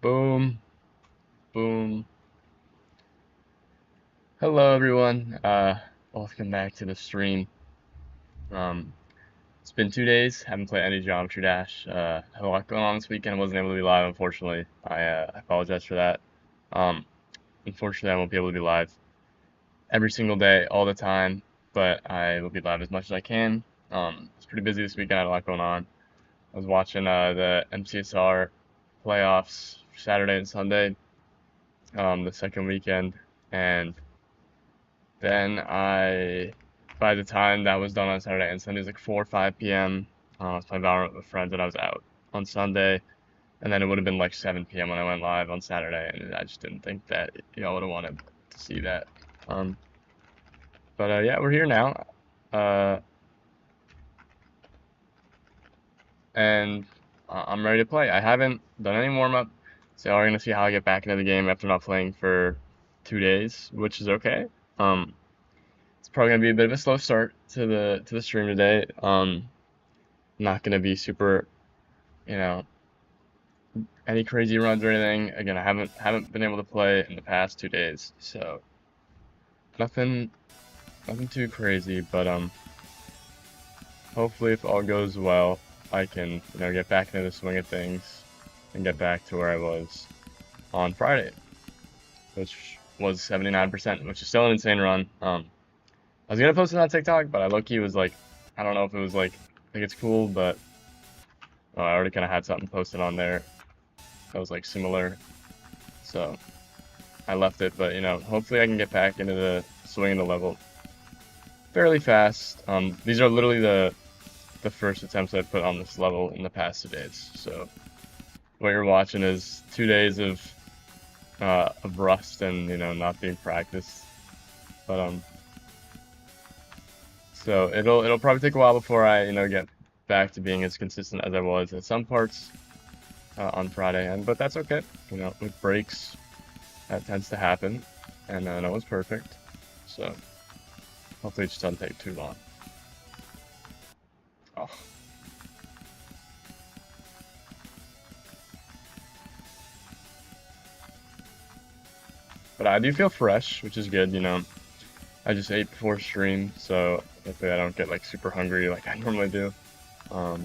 Boom, boom. Hello, everyone. Welcome back to the stream. Um, it's been 2 days. Haven't played any Geometry Dash. Had a lot going on this weekend. Wasn't able to be live, unfortunately. I apologize for that. Um, Unfortunately, I won't be able to be live every single day, all the time, but I will be live as much as I can. It's pretty busy this weekend. I had a lot going on. I was watching the MCSR playoffs Saturday and Sunday, the second weekend, and then by the time that was done on Saturday and Sunday, it was like 4 or 5 p.m. I was playing Valorant with friends and I was out on Sunday. And then it would have been like 7 p.m. when I went live on Saturday. And I just didn't think that y'all would have wanted to see that. Um, but yeah, we're here now. Uh, and I'm ready to play. I haven't done any warm up. So we're going to see how I get back into the game after not playing for 2 days, which is okay. It's probably gonna be a bit of a slow start to the stream today. Not gonna be super, you know, any crazy runs or anything. Again, I haven't been able to play in the past 2 days, so nothing too crazy. But hopefully if all goes well, I can get back into the swing of things and get back to where I was on Friday, which was 79%, which is still an insane run. I was gonna post it on TikTok, but I low-key was like, I don't know if it was like, I think it's cool, but I already kind of had something posted on there that was like similar, so I left it. But hopefully I can get back into the swing of the level fairly fast. These are literally the first attempts I've put on this level in the past 2 days. So what you're watching is 2 days of rust and not being practiced. But so it'll probably take a while before I get back to being as consistent as I was at some parts on Friday, but that's okay. With breaks, that tends to happen, and no one's perfect, so hopefully it just doesn't take too long. Oh. But I do feel fresh, which is good. I just ate before stream, so hopefully I don't get like super hungry like I normally do. But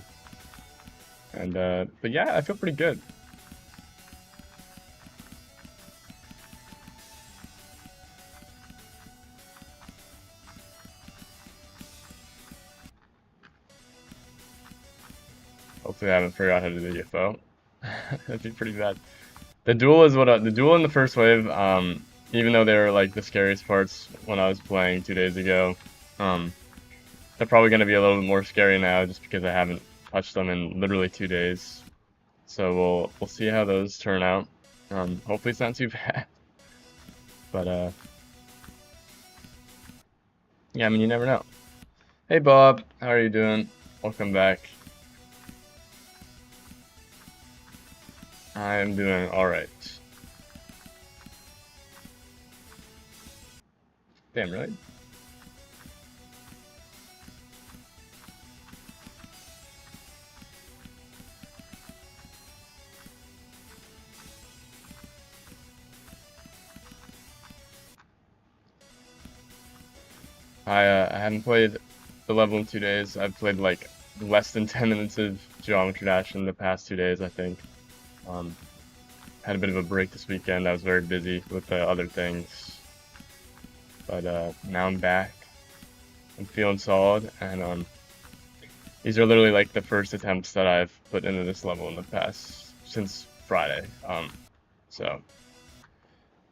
yeah, I feel pretty good. Hopefully I haven't figured out how to do the UFO. That'd be pretty bad. The duel is the duel in the first wave. Even though they were like the scariest parts when I was playing 2 days ago, they're probably gonna be a little bit more scary now just because I haven't touched them in literally 2 days. So we'll see how those turn out. Hopefully it's not too bad. But yeah, I mean, you never know. Hey Bob, how are you doing? Welcome back. I am doing alright. Damn, really? I haven't played the level in 2 days. I've played like less than 10 minutes of Geometry Dash in the past 2 days, I think. Had a bit of a break this weekend. I was very busy with other things. But now I'm back. I'm feeling solid, and these are literally like the first attempts that I've put into this level in the past since Friday. So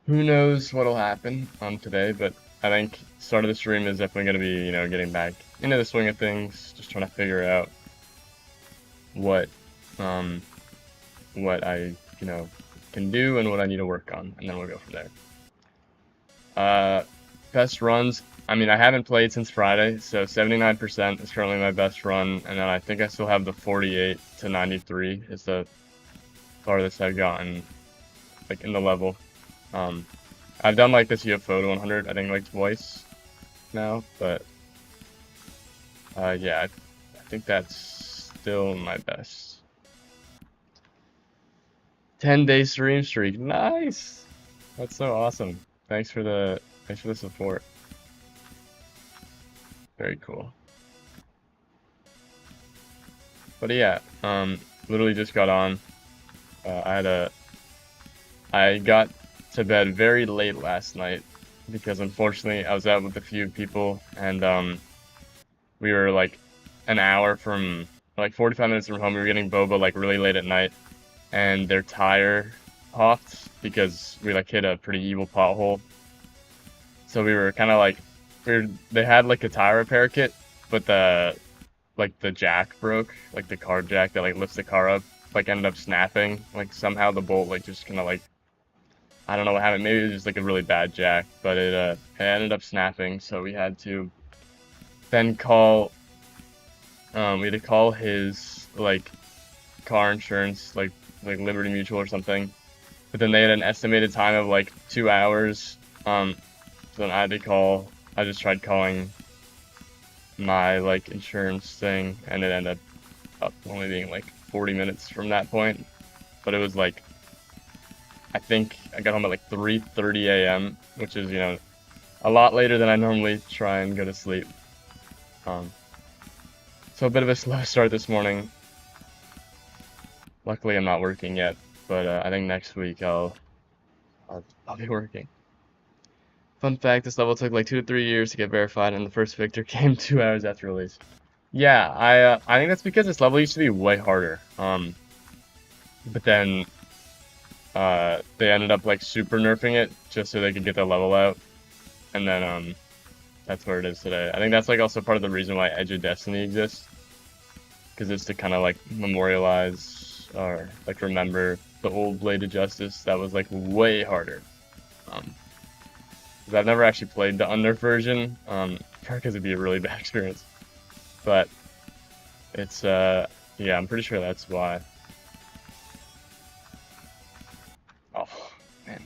who knows what'll happen today, but I think start of the stream is definitely going to be, getting back into the swing of things, just trying to figure out what I, can do and what I need to work on, and then we'll go from there. Best runs, I mean, I haven't played since Friday, so 79% is currently my best run, and then I think I still have the 48 to 93 is the farthest I've gotten, like, in the level. I've done, like, this UFO to 100, I think, like, twice now, but, yeah, I think that's still my best. 10-day stream streak. Nice. That's so awesome. Thanks for the support. Very cool. But yeah, literally just got on. I got to bed very late last night because unfortunately I was out with a few people and we were like an hour from like 45 minutes from home. We were getting boba like really late at night and their tire popped because we like hit a pretty evil pothole. So we were kind of like they had like a tire repair kit, but the jack broke, like the car jack that like lifts the car up, like ended up snapping. Like somehow the bolt like just kind of like I don't know what happened. Maybe it was just like a really bad jack, but it ended up snapping. So we had to then call. We had to call his like car insurance, like Liberty Mutual or something. But then they had an estimated time of like 2 hours. So then I had to call. I just tried calling my like insurance thing, and it ended up only being like 40 minutes from that point. But it was like I think I got home at like 3:30 a.m., which is a lot later than I normally try and go to sleep. So a bit of a slow start this morning. Luckily, I'm not working yet, but I think next week I'll be working. Fun fact: this level took like 2 to 3 years to get verified, and the first victor came 2 hours after release. Yeah, I think that's because this level used to be way harder. But then they ended up like super nerfing it just so they could get the level out, and then that's where it is today. I think that's like also part of the reason why Edge of Destiny exists, because it's to kind of like memorialize or like remember the old Blade of Justice that was like way harder. Because I've never actually played the unnerfed version, because it'd be a really bad experience. But it's yeah, I'm pretty sure that's why. Oh man.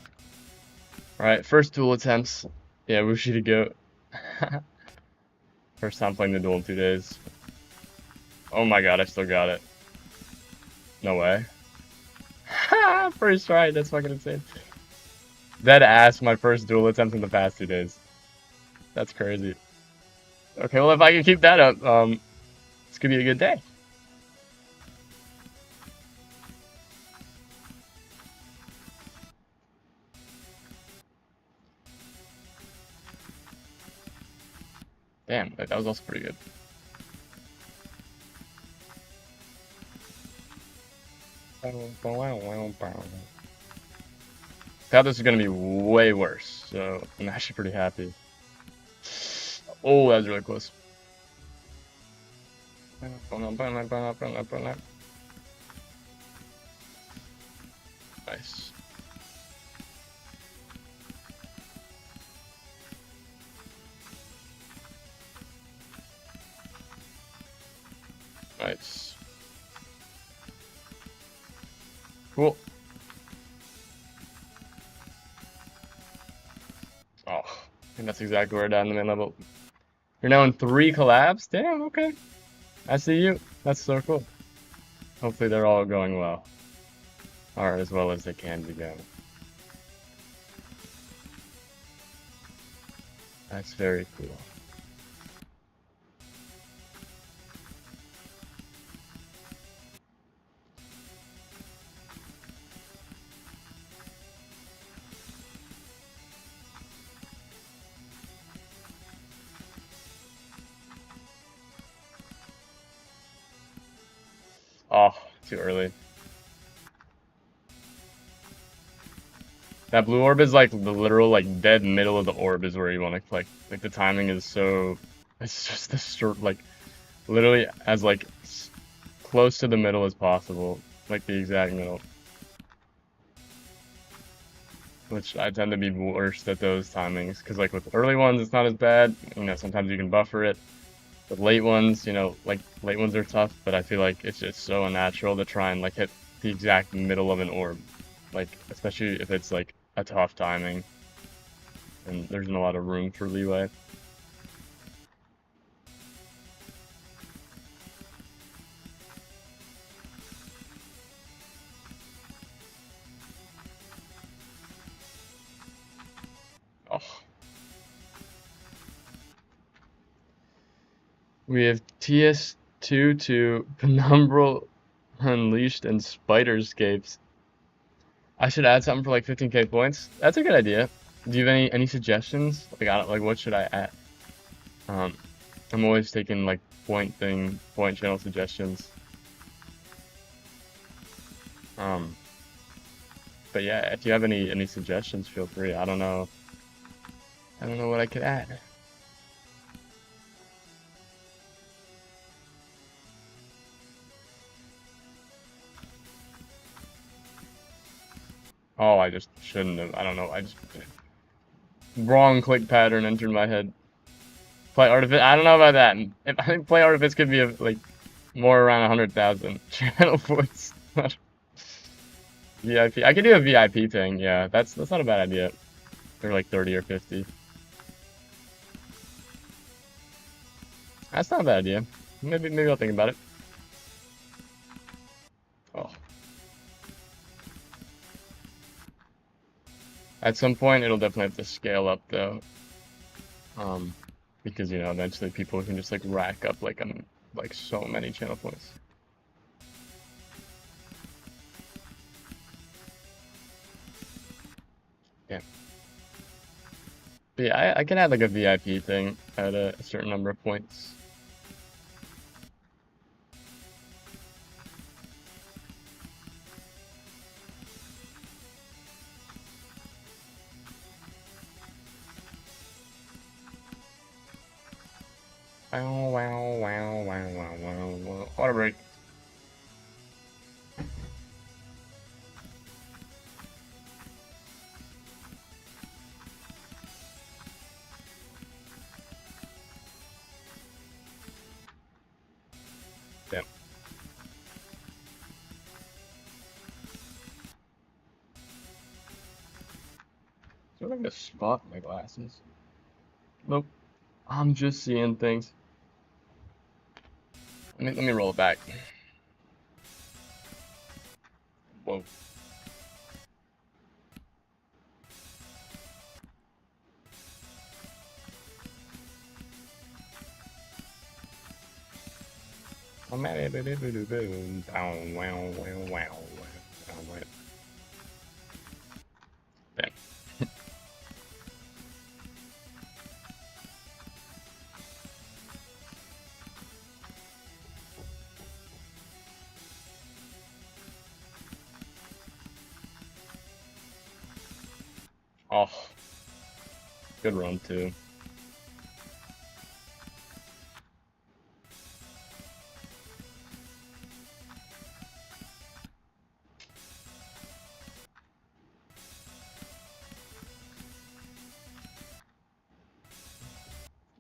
Alright, first duel attempts. Yeah, Wushi to go. First time playing the duel in 2 days. Oh my god, I still got it. No way. First try, that's fucking insane. Dead ass, my first duel attempt in the past 2 days. That's crazy. Okay, well if I can keep that up, it's gonna be a good day. Damn, that was also pretty good. Thought this was gonna be way worse, so I'm actually pretty happy. Oh, that was really close. Nice. Nice. Cool. Oh, I think that's exactly where I died in the main level. You're now in 3 collabs? Damn, okay. I see you. That's so cool. Hopefully they're all going well. Or as well as they can be going. That's very cool. Oh, too early. That blue orb is like the literal like dead middle of the orb is where you want to click. Like the timing is so, it's just the short like literally as like close to the middle as possible, like the exact middle. Which I tend to be worse at those timings because like with early ones it's not as bad. Sometimes you can buffer it. With late ones, like late ones are tough, but I feel like it's just so unnatural to try and like hit the exact middle of an orb, like especially if it's like a tough timing and there's not a lot of room for leeway. We have TS22, Penumbral Unleashed, and Spiderscapes. I should add something for like 15k points. That's a good idea. Do you have any suggestions? Like I don't like what should I add? I'm always taking like point channel suggestions. But yeah, if you have any suggestions, feel free. I don't know what I could add. Oh, I just shouldn't have. I don't know. I just wrong click pattern entered my head. Play Artifice. I don't know about that. I think Play Artifice could be like more around 100,000 channel points. VIP. I could do a VIP thing. Yeah, that's not a bad idea. Or like 30 or 50. That's not a bad idea. Maybe I'll think about it. Oh. At some point, it'll definitely have to scale up though. Because eventually people can just like rack up like so many channel points. Yeah. But yeah, I can add like a VIP thing at a certain number of points. Wow. Water break. Yep. Is there like a spot in my glasses? Nope. I'm just seeing things. Let me roll it back. Whoa. Damn. Oh, good run too.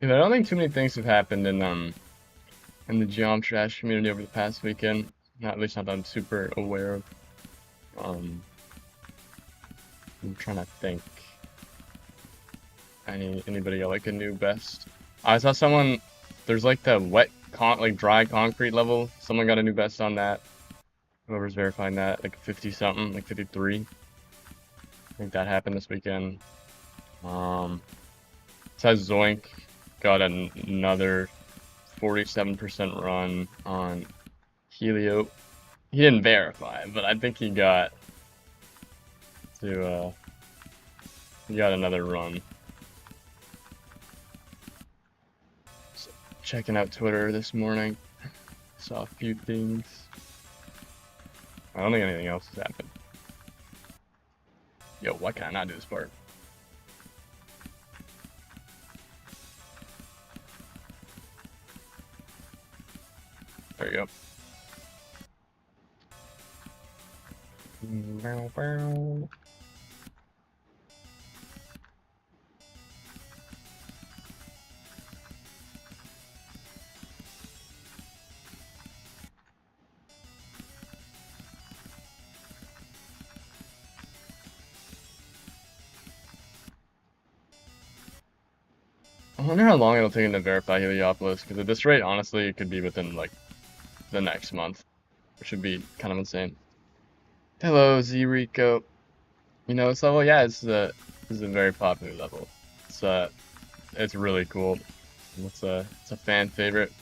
Yeah, I don't think too many things have happened in the Geometry Dash community over the past weekend. Not at least not that I'm super aware of. I'm trying to think. Anybody got like a new best? I saw someone. There's like the dry concrete level. Someone got a new best on that. Whoever's verifying that, like 50 something, like 53. I think that happened this weekend. Says Zoink got another 47% run on Helio. He didn't verify, but I think he got another run. So, checking out Twitter this morning, saw a few things. I don't think anything else has happened. Yo, why can I not do this part? There you go. I wonder how long it'll take him to verify Heliopolis, because at this rate, honestly, it could be within, like, the next month, which should be kind of insane. Hello, Z-Rico. This level, yeah, this is a very popular level. It's really cool. It's a fan favorite.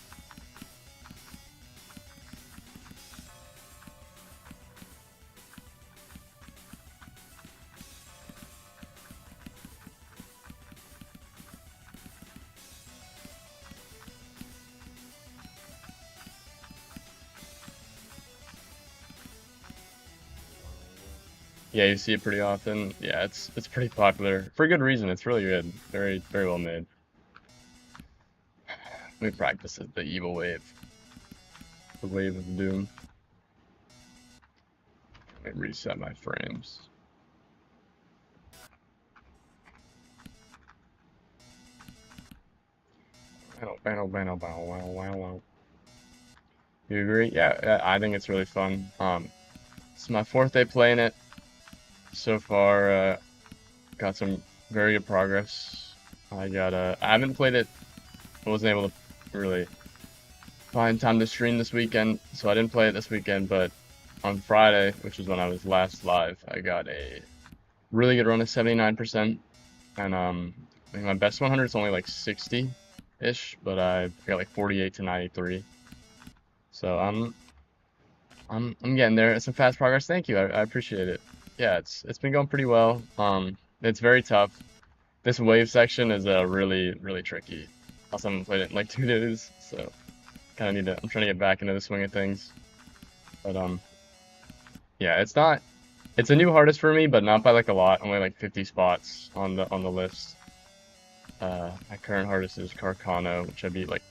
Yeah, you see it pretty often. Yeah, it's pretty popular for good reason. It's really good. Very very well made. Let me practice it. The evil wave. The wave of doom. Let me reset my frames. You agree? Yeah, I think it's really fun. It's my fourth day playing it so far. Got some very good progress. I haven't played it. I wasn't able to really find time to stream this weekend, so I didn't play it this weekend. But on Friday, which is when I was last live, I got a really good run of 79%, and I think my best 100 is only like 60-ish, but I got like 48 to 93. So I'm getting there. It's some fast progress. Thank you. I appreciate it. Yeah, it's been going pretty well. It's very tough. This wave section is really tricky. Also, I haven't played it in like 2 days, so kind of need to. I'm trying to get back into the swing of things. But yeah, it's not. It's a new hardest for me, but not by like a lot. Only like 50 spots on the list. My current hardest is Carcano, which I beat like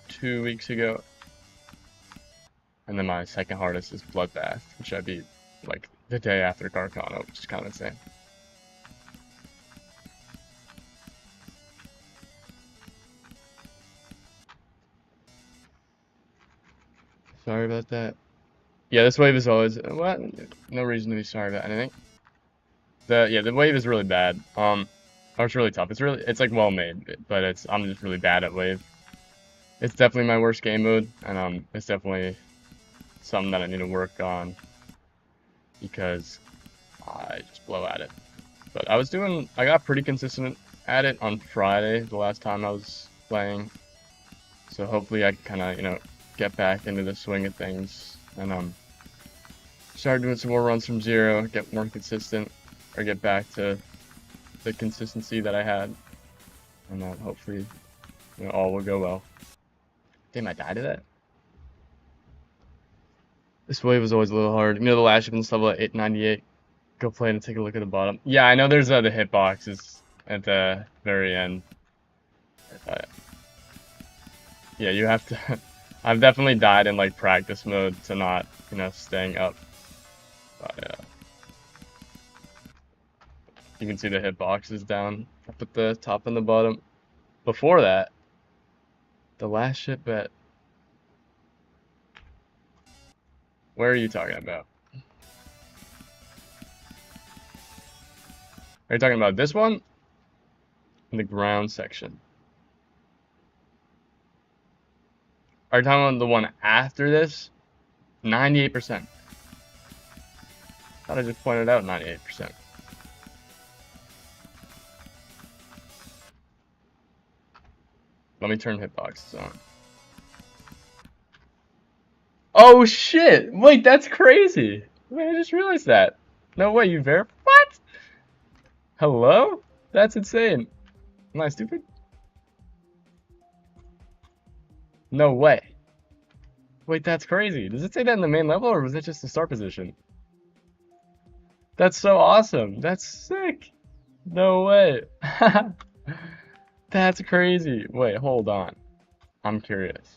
2 weeks ago. And then my second hardest is Bloodbath, which I beat like the day after Carcano, which is kind of insane. Sorry about that. Yeah, this wave is always what? No reason to be sorry about anything. The wave is really bad. Or it's really tough. It's like well made, but I'm just really bad at wave. It's definitely my worst game mode, and it's definitely something that I need to work on because I just blow at it. But I got pretty consistent at it on Friday, the last time I was playing. So hopefully I can kind of, get back into the swing of things and start doing some more runs from zero, get more consistent, or get back to the consistency that I had, and hopefully, all will go well. Damn, I died to that. This wave was always a little hard. The last shipment's level at 898. Go play and take a look at the bottom. Yeah, I know there's the hitboxes at the very end. Yeah, you have to. I've definitely died in like practice mode to not, staying up. But you can see the hitboxes down up at the top and the bottom. Before that, the last ship at. Where are you talking about? Are you talking about this one? In the ground section. Are you talking about the one after this? 98%. Thought I just pointed out 98%. Let me turn hitboxes on. Oh shit! Wait, that's crazy! Wait, I just realized that. No way, you verified? What? Hello? That's insane. Am I stupid? No way. Wait, that's crazy. Does it say that in the main level, or was it just the start position? That's so awesome. That's sick. No way. That's crazy. Wait, hold on. I'm curious.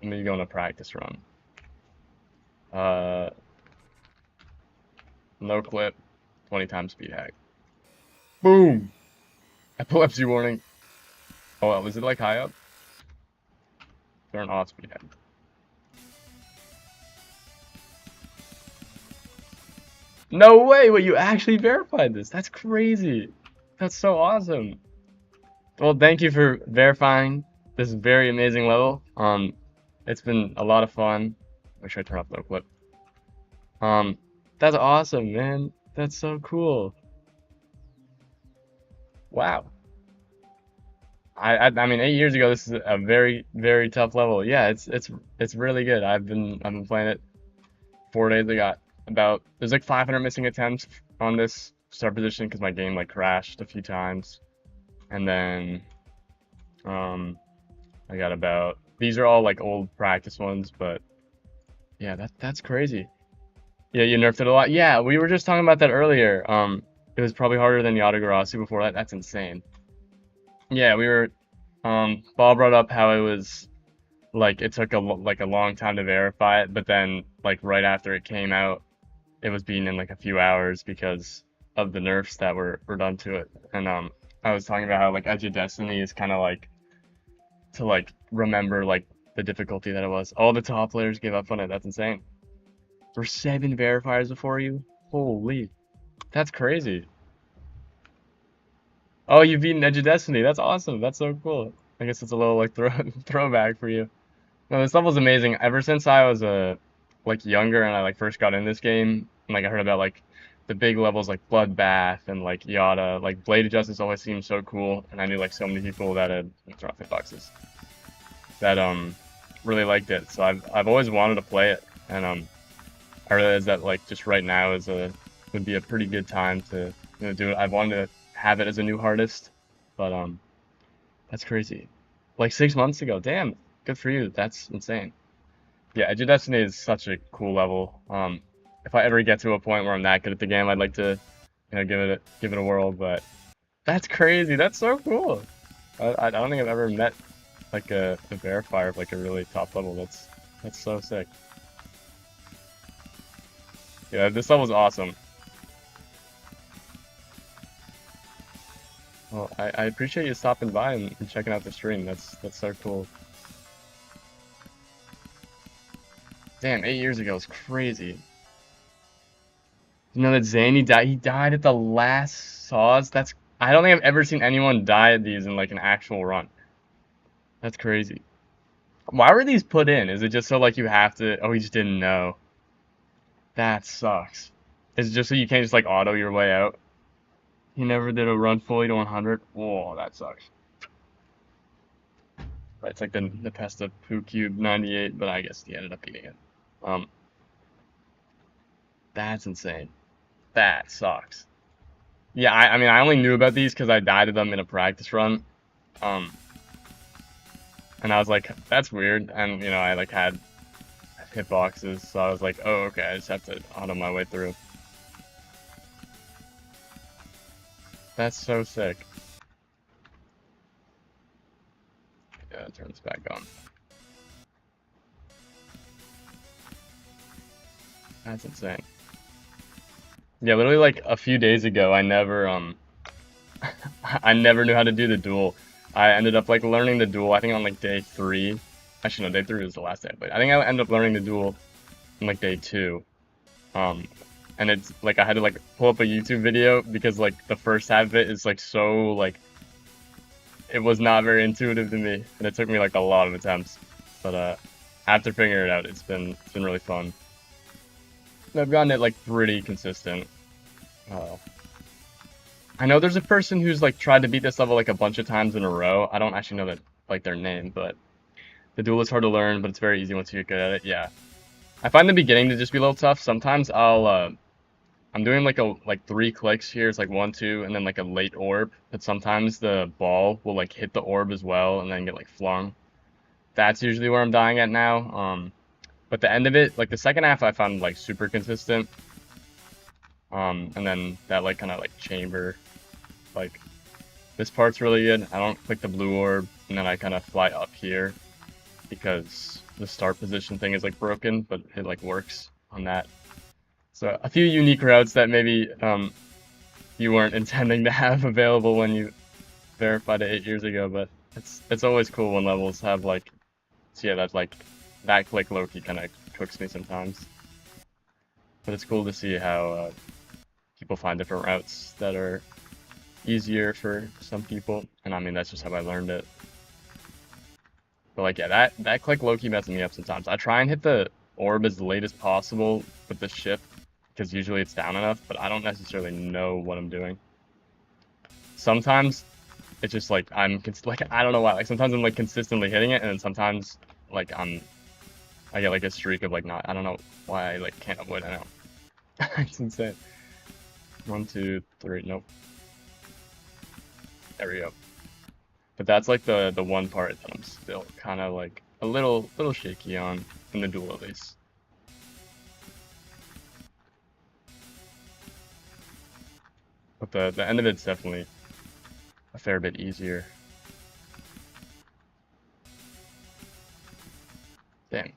Let me go on a practice run. No clip, 20 times speed hack. Boom! Epilepsy warning. Oh, well, is it like high up? Turn off speed hack. No way! Wait, you actually verified this? That's crazy. That's so awesome. Well, thank you for verifying this very amazing level. It's been a lot of fun. Make sure I turn off no clip. That's awesome, man. That's so cool. Wow. I mean, 8 years ago, this is a very tough level. Yeah, it's really good. I've been playing it 4 days. I got there's like 500 missing attempts on this start position because my game like crashed a few times, and then I got these are all like old practice ones, but yeah, that's crazy. Yeah, you nerfed it a lot. Yeah, we were just talking about that earlier. It was probably harder than Yatagarasu before that. That's insane. Yeah, we were. Ball brought up how it was like it took like a long time to verify it, but then like right after it came out, it was beaten in like a few hours because of the nerfs that were done to it. And I was talking about how like Edge of Destiny is kind of like to like remember like the difficulty that it was. All the top players gave up on it. That's insane. For 7 verifiers before you, holy, that's crazy. Oh, you've beaten Edge of Destiny. That's awesome. That's so cool. I guess it's a little like throwback for you. No, this level's amazing. Ever since I was like younger and I like first got in this game, and like I heard about like the big levels like Bloodbath and like Yada, like Blade of Justice always seemed so cool, and I knew like so many people that had throw off boxes that really liked it. So I've always wanted to play it, and I realized that like just right now would be a pretty good time to do it. I wanted to have it as a new artist, but that's crazy. Like 6 months ago, damn, good for you. That's insane. Yeah, Edge of Destiny is such a cool level. If I ever get to a point where I'm that good at the game, I'd like to, give it a whirl. But that's crazy. That's so cool. I don't think I've ever met like a verifier of like a really top level. That's so sick. Yeah, this level's awesome. Well, I appreciate you stopping by and checking out the stream. That's so cool. Damn, 8 years ago is crazy. You know that Zane, he died at the last Saws? I don't think I've ever seen anyone die at these in like an actual run. That's crazy. Why were these put in? Is it just so like you have to, oh, he just didn't know. That sucks. Is it just so you can't just like auto your way out? He never did a run fully to 100? Whoa, that sucks. Right, it's like the Pesta Poo Cube 98, but I guess he ended up beating it. Um, that's insane. That sucks. Yeah, I mean, I only knew about these because I died to them in a practice run. Um, and I was like, that's weird. And, I like had hitboxes, so I was like, oh, okay, I just have to auto my way through. That's so sick. Yeah, turn this back on. That's insane. Yeah, literally like a few days ago, I never I never knew how to do the duel. I ended up like learning the duel, I think on like day 3. Actually, no, day 3 was the last day I played. I think I ended up learning the duel on like day 2. And it's like I had to like pull up a YouTube video because like the first half of it is like so like it was not very intuitive to me, and it took me like a lot of attempts. But after figuring it out, it's been really fun. And I've gotten it like pretty consistent. I know there's a person who's like tried to beat this level like a bunch of times in a row. I don't actually know that like their name, but the duel is hard to learn, but it's very easy once you get good at it. Yeah, I find the beginning to just be a little tough. Sometimes I'm doing like 3 clicks here. It's like 1, 2, and then like a late orb. But sometimes the ball will like hit the orb as well and then get like flung. That's usually where I'm dying at now. But the end of it, like the second half, I found like super consistent. And then that like kind of like chamber, like this part's really good. I don't click the blue orb, and then I kind of fly up here because the start position thing is like broken, but it like works on that. So a few unique routes that maybe you weren't intending to have available when you verified it 8 years ago, but it's always cool when levels have like, so yeah, that's like that click Loki kind of cooks me sometimes. But it's cool to see how people find different routes that are easier for some people, and I mean that's just how I learned it. But like yeah, that click Loki messes me up sometimes. I try and hit the orb as late as possible with the shift because usually it's down enough, but I don't necessarily know what I'm doing. Sometimes it's just like I don't know why. Like sometimes I'm like consistently hitting it, and then sometimes like I get like a streak of like not. I don't know why I like can't avoid it now. It's insane. 1, 2, 3. Nope. There we go. But that's like the one part that I'm still kind of like a little shaky on in the duel at least. But the end of it's definitely a fair bit easier. Damn.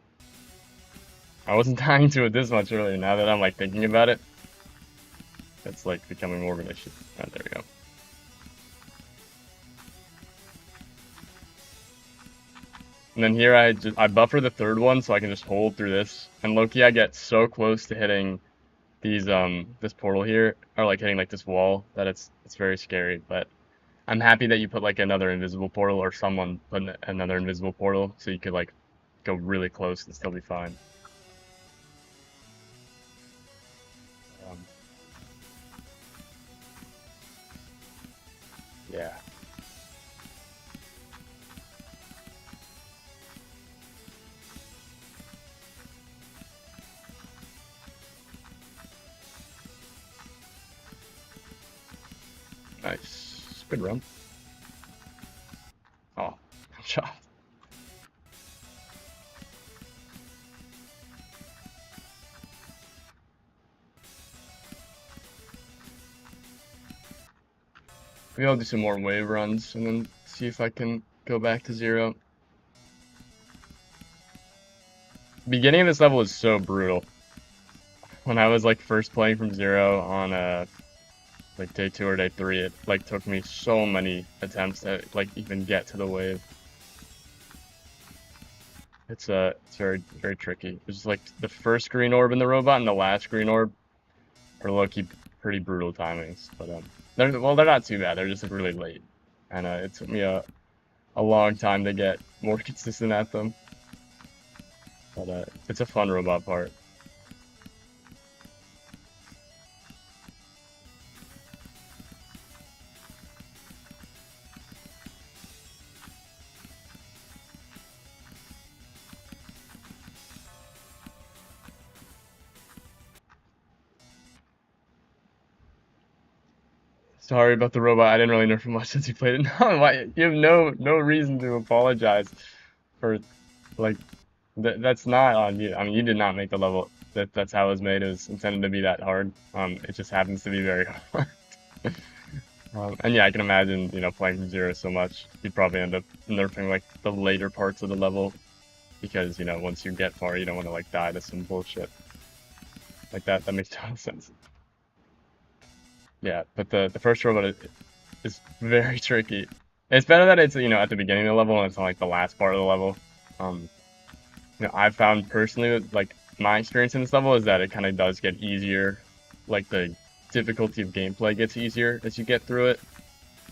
I wasn't dying to it this much earlier. Now that I'm like thinking about it, it's like becoming more of an issue. Oh, there we go. And then here I buffer the third one so I can just hold through this. And low-key I get so close to hitting these this portal here, or like hitting like this wall, that it's very scary. But I'm happy that you put like another invisible portal, or someone put another invisible portal, so you could like go really close and still be fine. Yeah. Nice. Good run. Oh, good shot. Maybe I'll do some more wave runs and then see if I can go back to 0. Beginning of this level is so brutal. When I was like first playing from 0 on like day 2 or day 3, it like took me so many attempts to like even get to the wave. It's very tricky. It's like the first green orb in the robot and the last green orb are low-key pretty brutal timings, but they're not too bad. They're just like really late, and it took me a long time to get more consistent at them. But it's a fun robot part. Sorry about the robot. I didn't really nerf him much since you played it. No, why, you have no reason to apologize for like that's not on you. I mean, you did not make the level. That's how it was made. It was intended to be that hard. It just happens to be very hard. And yeah, I can imagine, you know, playing from 0 so much, you'd probably end up nerfing like the later parts of the level, because, you know, once you get far, you don't want to like die to some bullshit like that. That makes total sense. Yeah, but the first robot is very tricky. It's better that it's, you know, at the beginning of the level and it's not like the last part of the level. You know, I've found personally, like, my experience in this level is that it kind of does get easier. Like, the difficulty of gameplay gets easier as you get through it.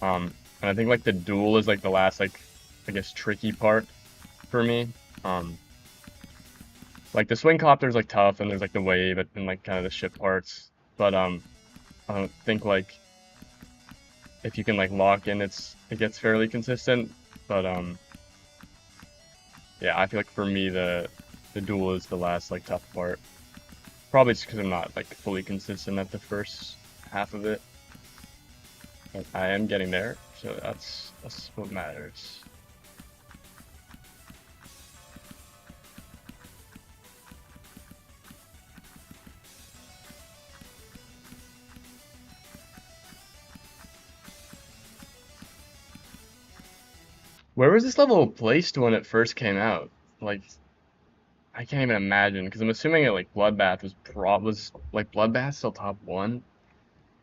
And I think, like, the duel is, like, the last, like, I guess, tricky part for me. Like, the swing copter's, like, tough, and there's, like, the wave and, like, kind of the ship parts. But, I don't think, like, if you can, like, lock in, it gets fairly consistent. But, yeah, I feel like for me, the duel is the last, like, tough part. Probably just because I'm not, like, fully consistent at the first half of it. But I am getting there, so that's what matters. Where was this level placed when it first came out? Like, I can't even imagine, because I'm assuming it, like, Bloodbath was like, Bloodbath still top 1?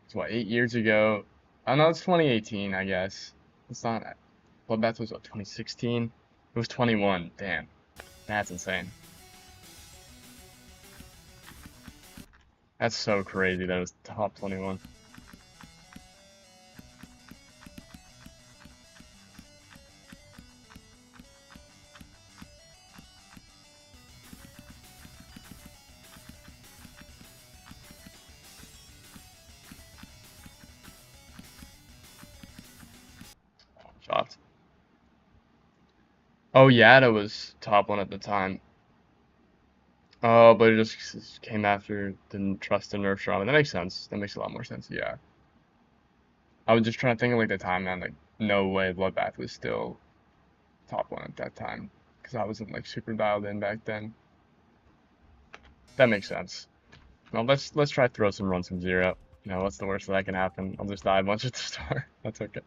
It's what, 8 years ago? Oh no, it's 2018, I guess. It's not, Bloodbath was what, 2016? It was 21, damn. That's insane. That's so crazy that it was top 21. Shocked. Oh, Yada was top 1 at the time. Oh, but it just came after, didn't trust the nerf Shaman. That makes sense. That makes a lot more sense, yeah. I was just trying to think of like the timeline, like no way Bloodbath was still top 1 at that time, because I wasn't like super dialed in back then. That makes sense. Well, let's try throw some runs from 0. You know, what's the worst that can happen? I'll just die a bunch at the start. That's okay.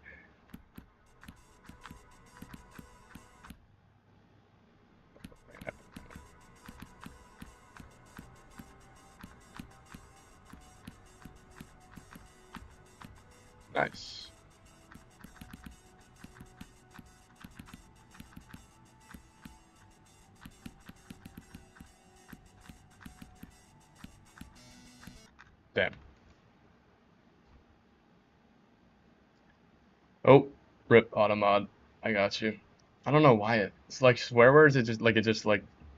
Nice. Damn. Oh, rip automod. I got you. I don't know why it's like swear words. It just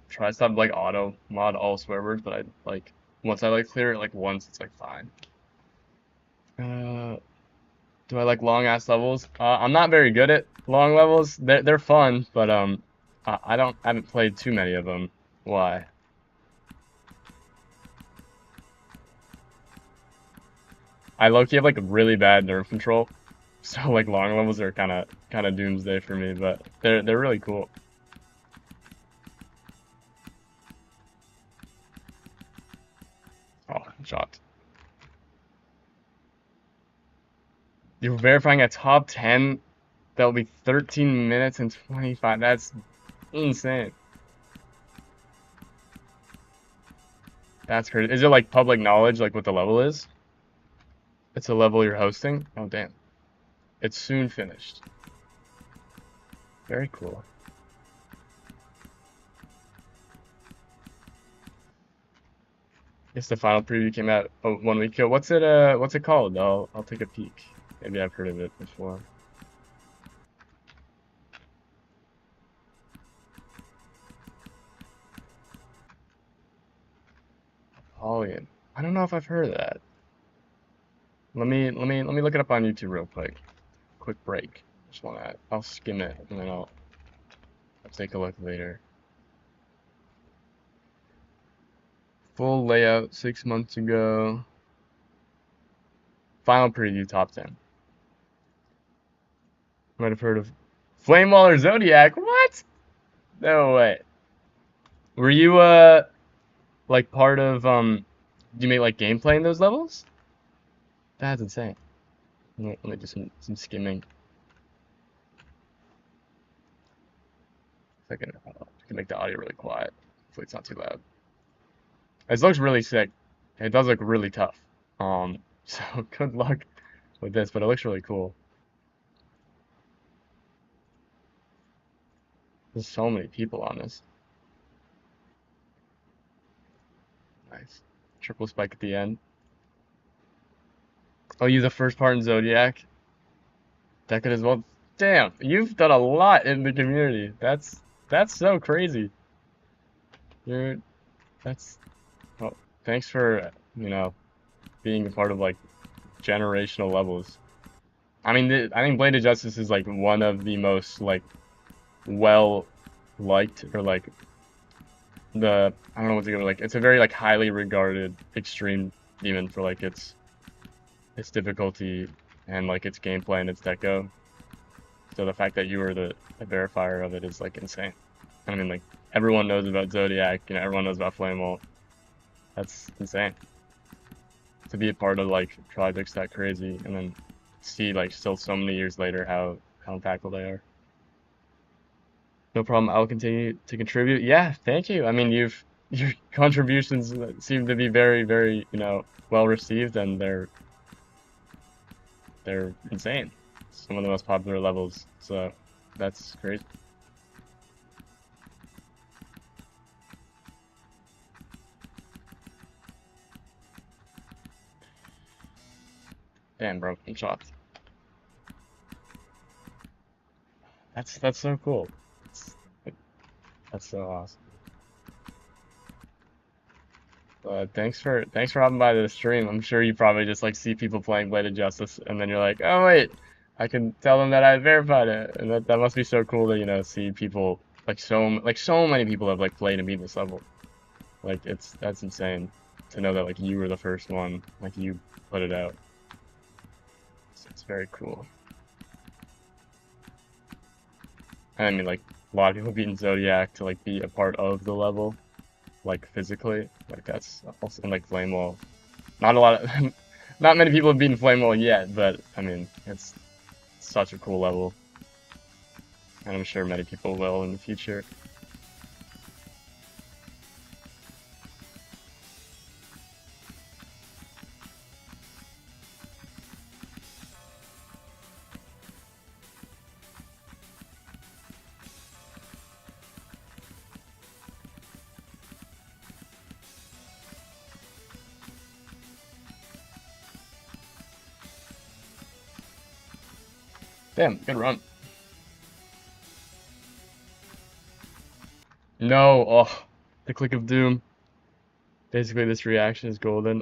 tries to like auto mod all swear words, but I like once I like clear it like once, it's like fine. Do I like long ass levels? I'm not very good at long levels. They're fun, but I haven't played too many of them. Why? I low-key have like a really bad nerve control, so like long levels are kind of doomsday for me, but they're really cool. Oh, shot. You're verifying a top 10 that will be 13 minutes and 25. That's insane. That's crazy. Is it like public knowledge, like what the level is? It's a level you're hosting? Oh, damn. It's soon finished. Very cool. Guess the final preview came out 1 week ago. What's it called? I'll take a peek. Maybe I've heard of it before. Apollyon. I don't know if I've heard of that. Let me look it up on YouTube real quick. Quick break. I'll skim it and then I'll take a look later. Full layout 6 months ago. Final preview top 10. Might have heard of Flamewaller Zodiac. What? No way. Were you like part of do you make like gameplay in those levels? That's insane. Let me do some skimming. If I can make the audio really quiet. Hopefully it's not too loud. This looks really sick. It does look really tough. So good luck with this, but it looks really cool. There's so many people on this. Nice. Triple spike at the end. Oh, you the first part in Zodiac? Decade as well. Damn, you've done a lot in the community. That's so crazy. You're that's well, thanks for, you know, being a part of like generational levels. I mean, I think Blade of Justice is like one of the most like well liked or like I don't know what to go like. It's a very like highly regarded extreme demon for like its difficulty and like its gameplay and its deco. So the fact that you were the verifier of it is like insane. I mean, like everyone knows about Zodiac, you know, everyone knows about Flamewall. That's insane. To be a part of like projects that crazy and then see like still so many years later how impactful they are. No problem. I'll continue to contribute. Yeah, thank you. I mean, your contributions seem to be very, very, you know, well received, and they're insane. Some of the most popular levels. So that's crazy. Damn, bro, I'm shocked. That's so cool. That's so awesome. Thanks for hopping by the stream. I'm sure you probably just like see people playing Blade of Justice, and then you're like, oh wait, I can tell them that I verified it, and that must be so cool to, you know, see people like so many people have like played and beat this level. Like that's insane to know that like you were the first one, like you put it out. It's very cool. And I mean, like a lot of people beating Zodiac to like be a part of the level, like physically, like that's also, and like Flamewall. Not a lot of Not many people have beaten Flame Wall yet, but I mean, it's such a cool level. And I'm sure many people will in the future. Damn, good run. No, oh, the Click of Doom. Basically, this reaction is golden.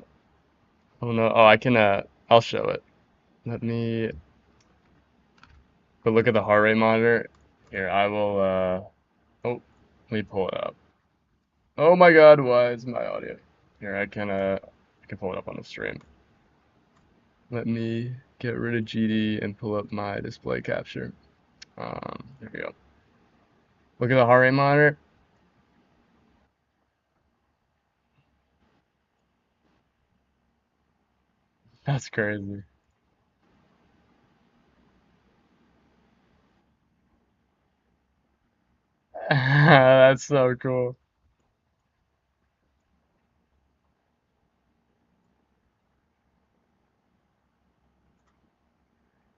Oh no, oh, I can, I'll show it. Let me, but look at the heart rate monitor. Here, I will, oh, let me pull it up. Oh my god, why is my audio? Here, I can pull it up on the stream. Let me get rid of GD and pull up my display capture. There we go. Look at the heart rate monitor. That's crazy. That's so cool.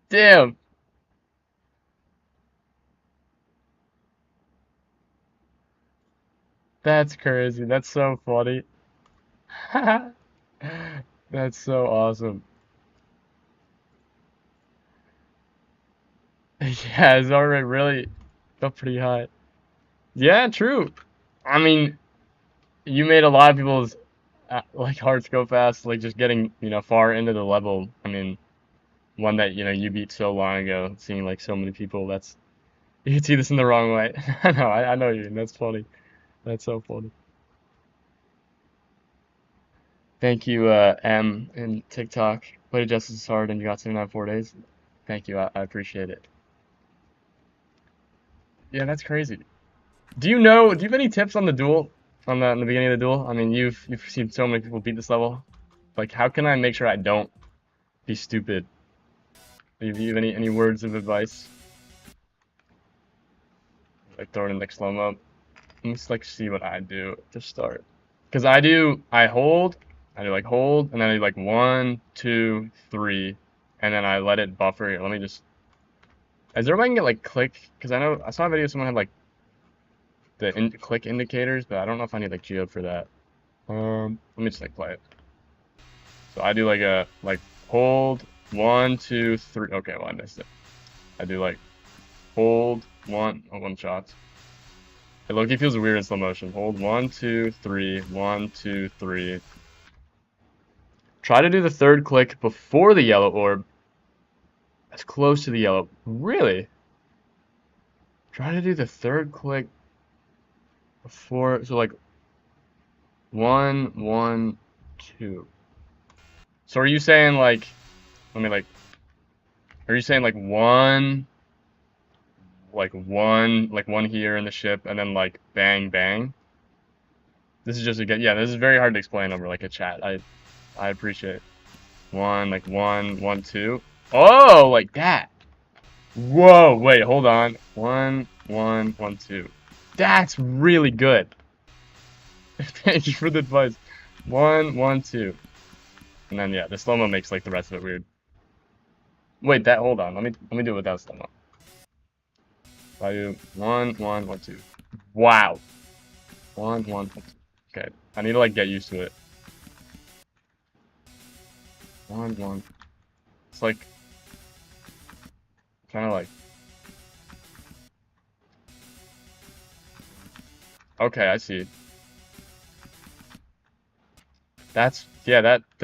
Damn. That's crazy. That's so funny. That's so awesome. Yeah, his heart rate really got pretty high. Yeah, true. I mean, you made a lot of people's like hearts go fast, like just getting, far into the level. I mean, one that, you beat so long ago, seeing like so many people, that's you can see this in the wrong way. I know you, and that's funny. That's so funny. Thank you, M and TikTok. Played Justice is hard and you got 79 4 days. Thank you, I appreciate it. Yeah, that's crazy. Do you have any tips on the duel? On the beginning of the duel? I mean, you've seen so many people beat this level. Like, how can I make sure I don't be stupid? Do you have any words of advice? Like throw it in like slow-mo. Let me just like see what I do to start. Because I do like hold, and then I do like 1, 2, 3, and then I let it buffer. Here, let me just. Is there a way I can get like click? Because I saw a video someone had like the click indicators, but I don't know if I need like Geode for that. Let me just like play it. So I do like a hold 1, 2, 3. Okay, well I missed it. I do like hold 1 shots. It low-key feels weird in slow motion. Hold 1, 2, 3, 1, 2, 3. Try to do the third click before the yellow orb. As close to the yellow. Really? Try to do the third click before. So like 1, 1, 2. So are you saying like? Let me like. Are you saying like one here in the ship, and then like bang bang? This is just yeah. This is very hard to explain over like a chat. I appreciate it. 1, like 1, 1, 2. Oh, like that. Whoa, wait, hold on. 1, 1, 1, 2. That's really good. Thank you for the advice. 1, 1, 2. And then yeah, the slow-mo makes like the rest of it weird. Wait, hold on. Let me do it without slow-mo. I do 1, 1, 1, 2. Wow. 1, 1, 1, 2. Okay. I need to like get used to it. 1, 1. It's like kind of like. Okay, I see. That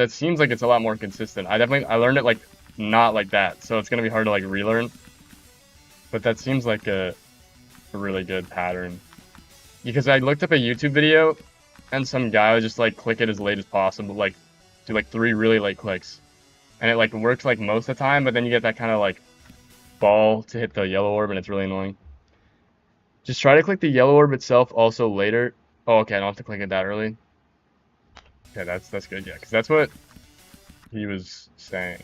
seems like it's a lot more consistent. I learned it like not like that, so it's gonna be hard to like relearn. But that seems like a really good pattern. Because I looked up a YouTube video and some guy was just like click it as late as possible, like do like 3 really late clicks. And it like works like most of the time, but then you get that kind of like ball to hit the yellow orb and it's really annoying. Just try to click the yellow orb itself also later. Oh, okay, I don't have to click it that early. Okay, that's good, yeah, because that's what he was saying.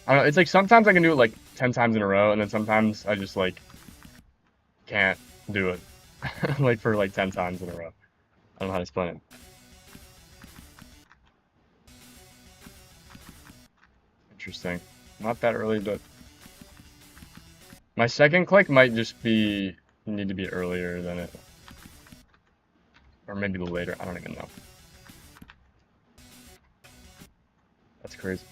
I don't know, it's like sometimes I can do it like 10 times in a row, and then sometimes I just like can't do it like for like 10 times in a row. I don't know how to explain it. Interesting. Not that early, but my second click might just be need to be earlier than it, or maybe later. I don't even know. That's crazy.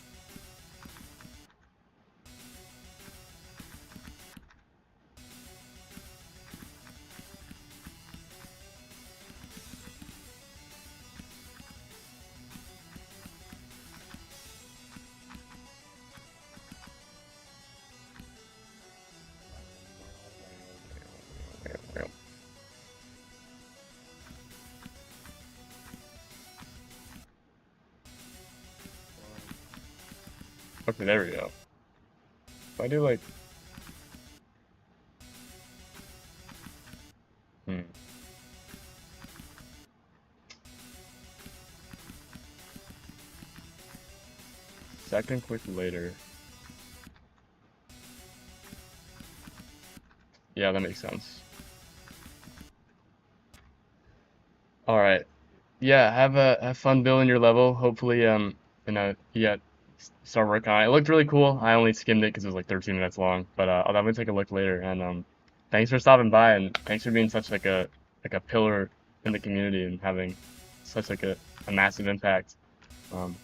Okay, there we go. If I do like, hmm. Second click later. Yeah, that makes sense. All right. Yeah, have fun building your level. Hopefully, yeah, start working on it. It looked really cool. I only skimmed it because it was like 13 minutes long, but I'll definitely take a look later. And thanks for stopping by, and thanks for being such like a pillar in the community and having such like a massive impact. Um,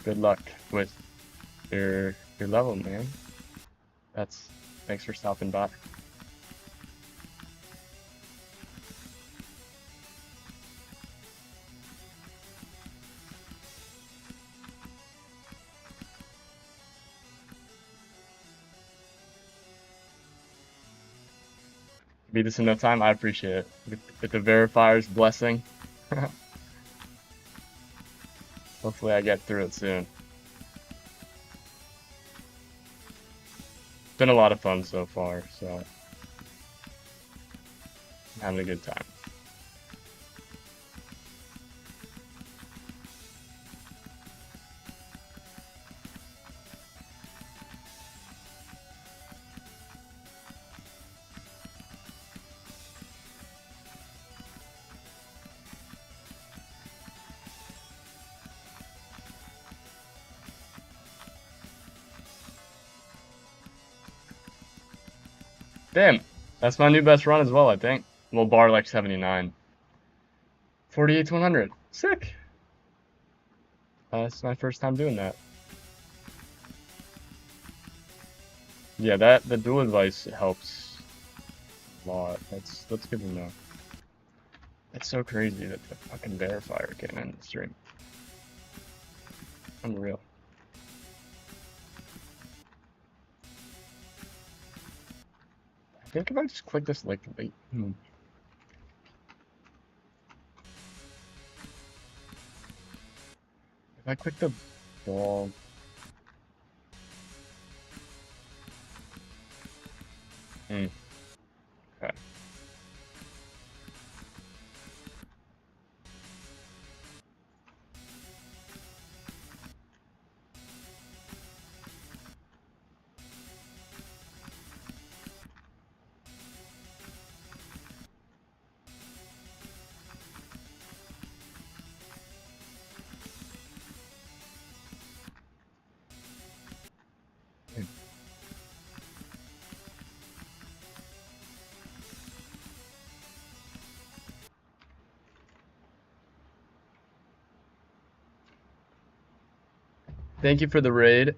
good luck with your level, man. That's Thanks for stopping by. Beat this in no time. I appreciate it. With the verifier's blessing. Hopefully I get through it soon. It's been a lot of fun so far, so I'm having a good time. Damn, that's my new best run as well, I think. Well, bar like 79. 48 to 100. Sick. That's my first time doing that. Yeah, the dual advice helps a lot. That's good to know. It's so crazy that the fucking verifier getting in the stream. Unreal. I think if I just click this like wait, if I click the ball. Okay. Thank you for the raid,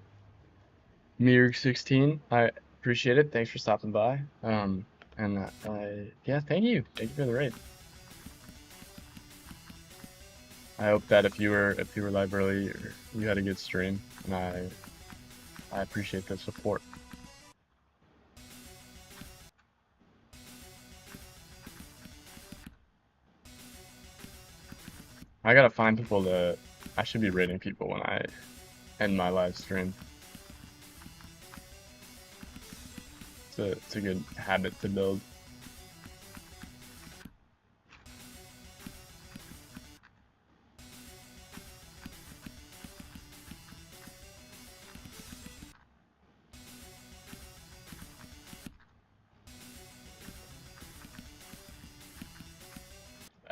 Mir16. I appreciate it. Thanks for stopping by. Yeah, thank you. Thank you for the raid. I hope that if you were live early, you had a good stream, and I appreciate the support. I gotta find people to. I should be rating people when I end my live stream. It's a good habit to build.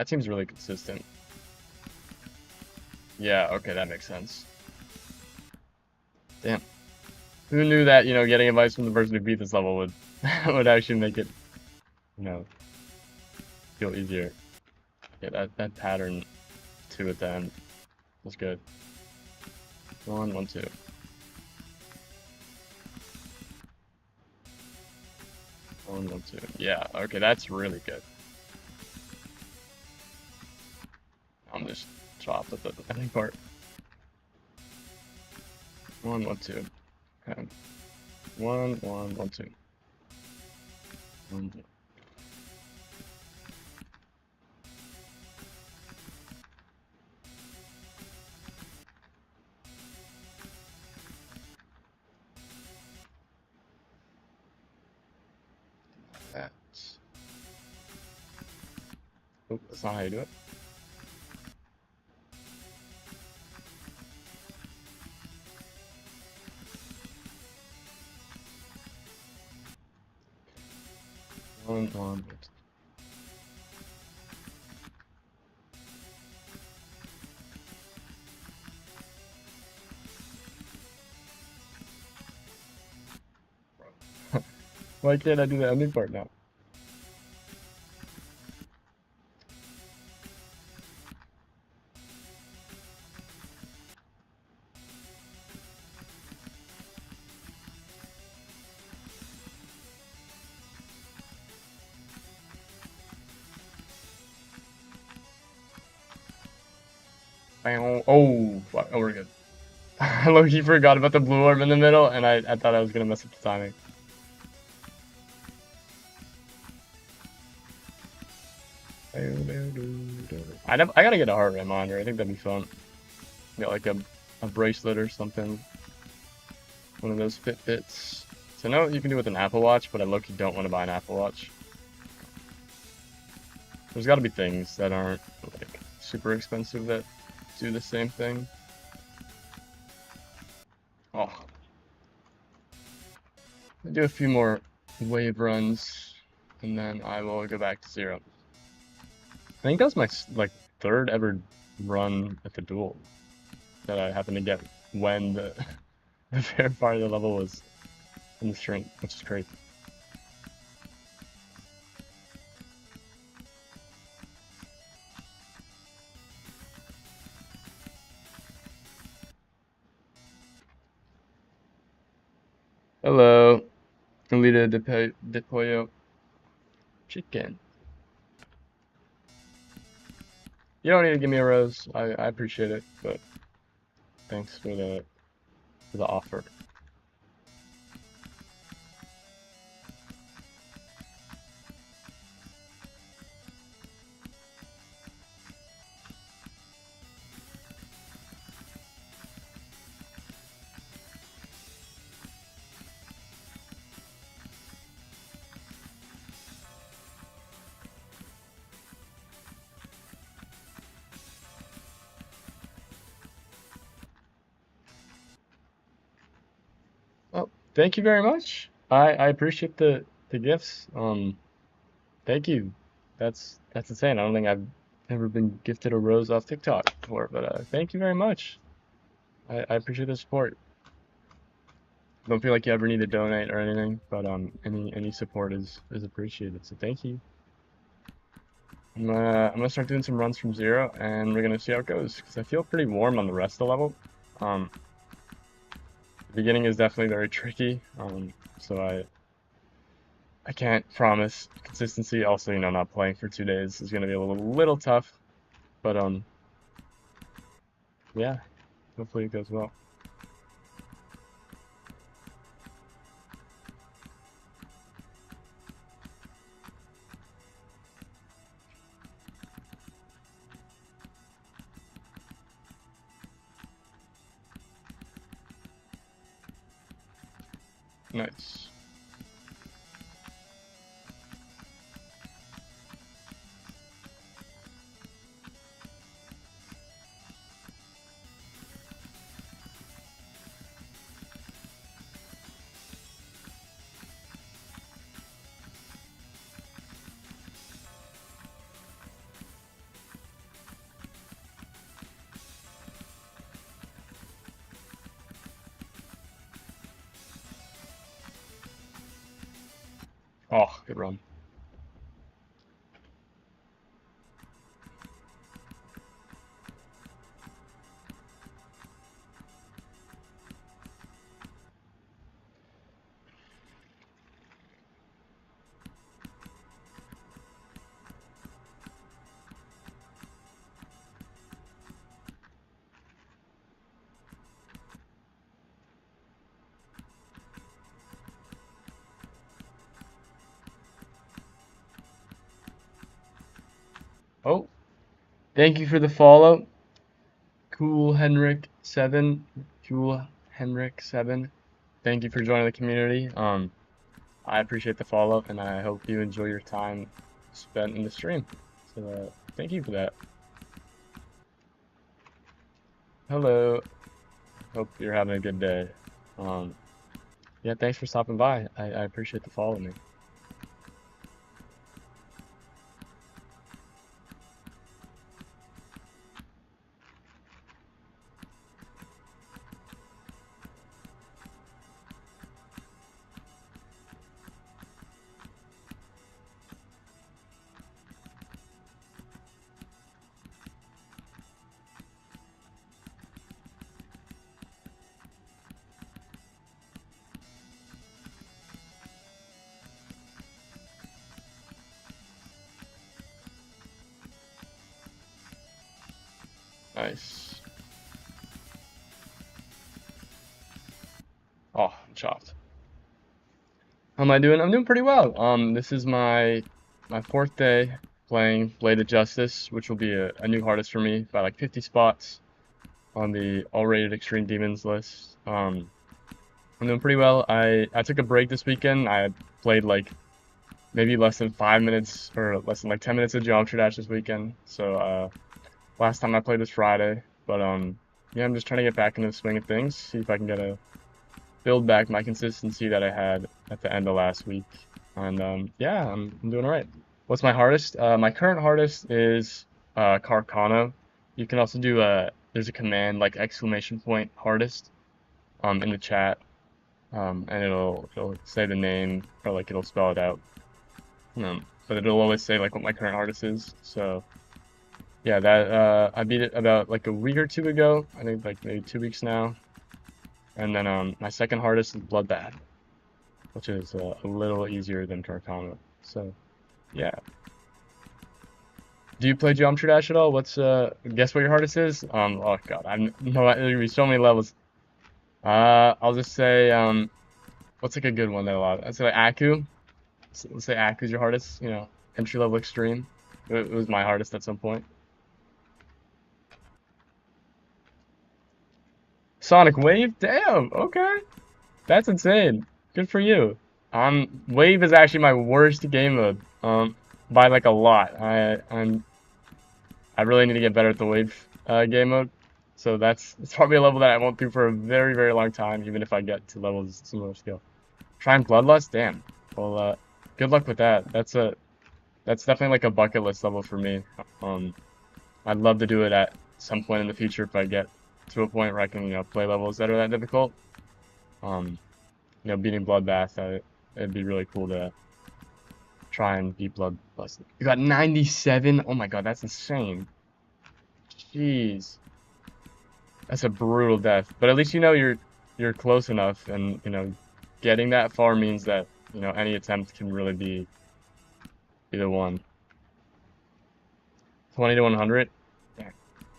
That seems really consistent. Yeah, okay, that makes sense. Damn. Who knew that, you know, getting advice from the person who beat this level would would actually make it, you know, feel easier. Yeah, that pattern 2 at the end was good. 1, 1, 2. 1, 1, 2. Yeah, okay, that's really good. I'm just chopped at the ending part. 1, 1, 2. Okay. 1, 1, 1, 2. 1, 2. That's. Oh, that's not how you do it. One, one. Why can't I do the ending part now? Oh, fuck. Oh, we're good. I low-key forgot about the blue orb in the middle, and I thought I was gonna mess up the timing. I gotta get a heart rate monitor. I think that'd be fun. Get like a bracelet or something. One of those Fitbits. So I know what you can do with an Apple Watch, but I low-key don't want to buy an Apple Watch. There's got to be things that aren't like super expensive that do the same thing. Oh, I'll do a few more wave runs, and then I will go back to 0. I think that was my like 3rd ever run at the duel that I happened to get when the very part of the level was in the string, which is crazy. Hello, Alita de Pollo Chicken. You don't need to give me a rose. I appreciate it, but thanks for the offer. Well, thank you very much. I appreciate the gifts. Thank you. That's insane. I don't think I've ever been gifted a rose off TikTok before, but thank you very much. I appreciate the support. Don't feel like you ever need to donate or anything, but any support is appreciated. So thank you. I'm gonna start doing some runs from 0, and we're gonna see how it goes because I feel pretty warm on the rest of the level. The beginning is definitely very tricky. So I can't promise consistency. Also, you know, not playing for 2 days is gonna be a little tough, but yeah, hopefully it goes well. Nice. Oh, good run. Oh, thank you for the follow. Cool Henrik 7. Cool Henrik 7. Thank you for joining the community. I appreciate the follow, and I hope you enjoy your time spent in the stream. So, thank you for that. Hello. Hope you're having a good day. Yeah, thanks for stopping by. I appreciate the follow, man. Nice. Oh, I'm chopped. How am I doing? I'm doing pretty well. This is my fourth day playing Blade of Justice, which will be a new hardest for me by like 50 spots on the all-rated Extreme Demons list. I'm doing pretty well. I took a break this weekend. I played like maybe less than 5 minutes or less than like 10 minutes of Geometry Dash this weekend. So last time I played was Friday, but yeah, I'm just trying to get back into the swing of things, see if I can build back my consistency that I had at the end of last week. And yeah, I'm doing alright. What's my hardest? My current hardest is Carcano. You can also do there's a command like ! hardest in the chat, and it'll say the name, or like it'll spell it out. But it'll always say like what my current hardest is. So yeah, that I beat it about like a week or two ago. I think like maybe 2 weeks now. And then my second hardest is Bloodbath, which is a little easier than Carcano. So yeah. Do you play Geometry Dash at all? What's guess what your hardest is? Oh god, I'm no, there'll be so many levels. I'll just say what's like a good one that a lot. I'd say like Aku. Let's say Aku's your hardest. You know, entry level extreme. It was my hardest at some point. Sonic Wave? Damn. Okay, that's insane. Good for you. Wave is actually my worst game mode. By like a lot. I really need to get better at the wave game mode. So it's probably a level that I won't do for a very, very long time, even if I get to levels similar skill. Trying Bloodlust? Damn. Well, good luck with that. That's definitely like a bucket list level for me. I'd love to do it at some point in the future if I get to a point where I can, play levels that are that difficult. Beating Bloodbath, it'd be really cool to try and beat Bloodlust. You got 97? Oh my god, that's insane. Jeez. That's a brutal death. But at least you're close enough, and getting that far means that any attempt can really be the one. 20 to 100. Yeah.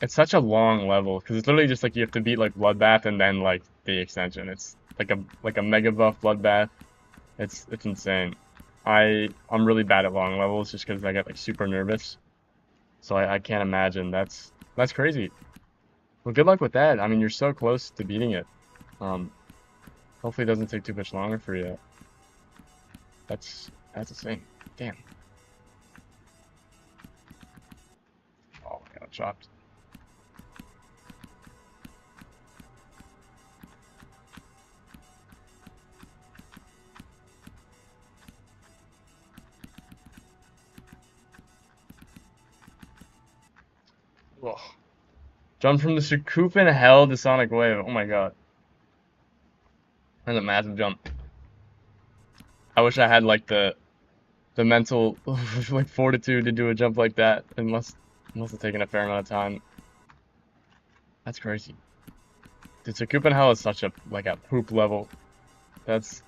It's such a long level because it's literally just like you have to beat like Bloodbath and then like the extension. It's like a mega buff Bloodbath. It's insane. I'm really bad at long levels just because I get like super nervous. So I can't imagine. That's crazy. Well, good luck with that. I mean, you're so close to beating it. Hopefully it doesn't take too much longer for you. That's insane. Damn. Oh, I got chopped. Whoa. Jump from the Shikupen Hell to Sonic Wave. Oh my god. That's a massive jump. I wish I had like the the mental like fortitude to do a jump like that. It must have taken a fair amount of time. That's crazy. Dude, so Copenhagen is such a like a poop level. That's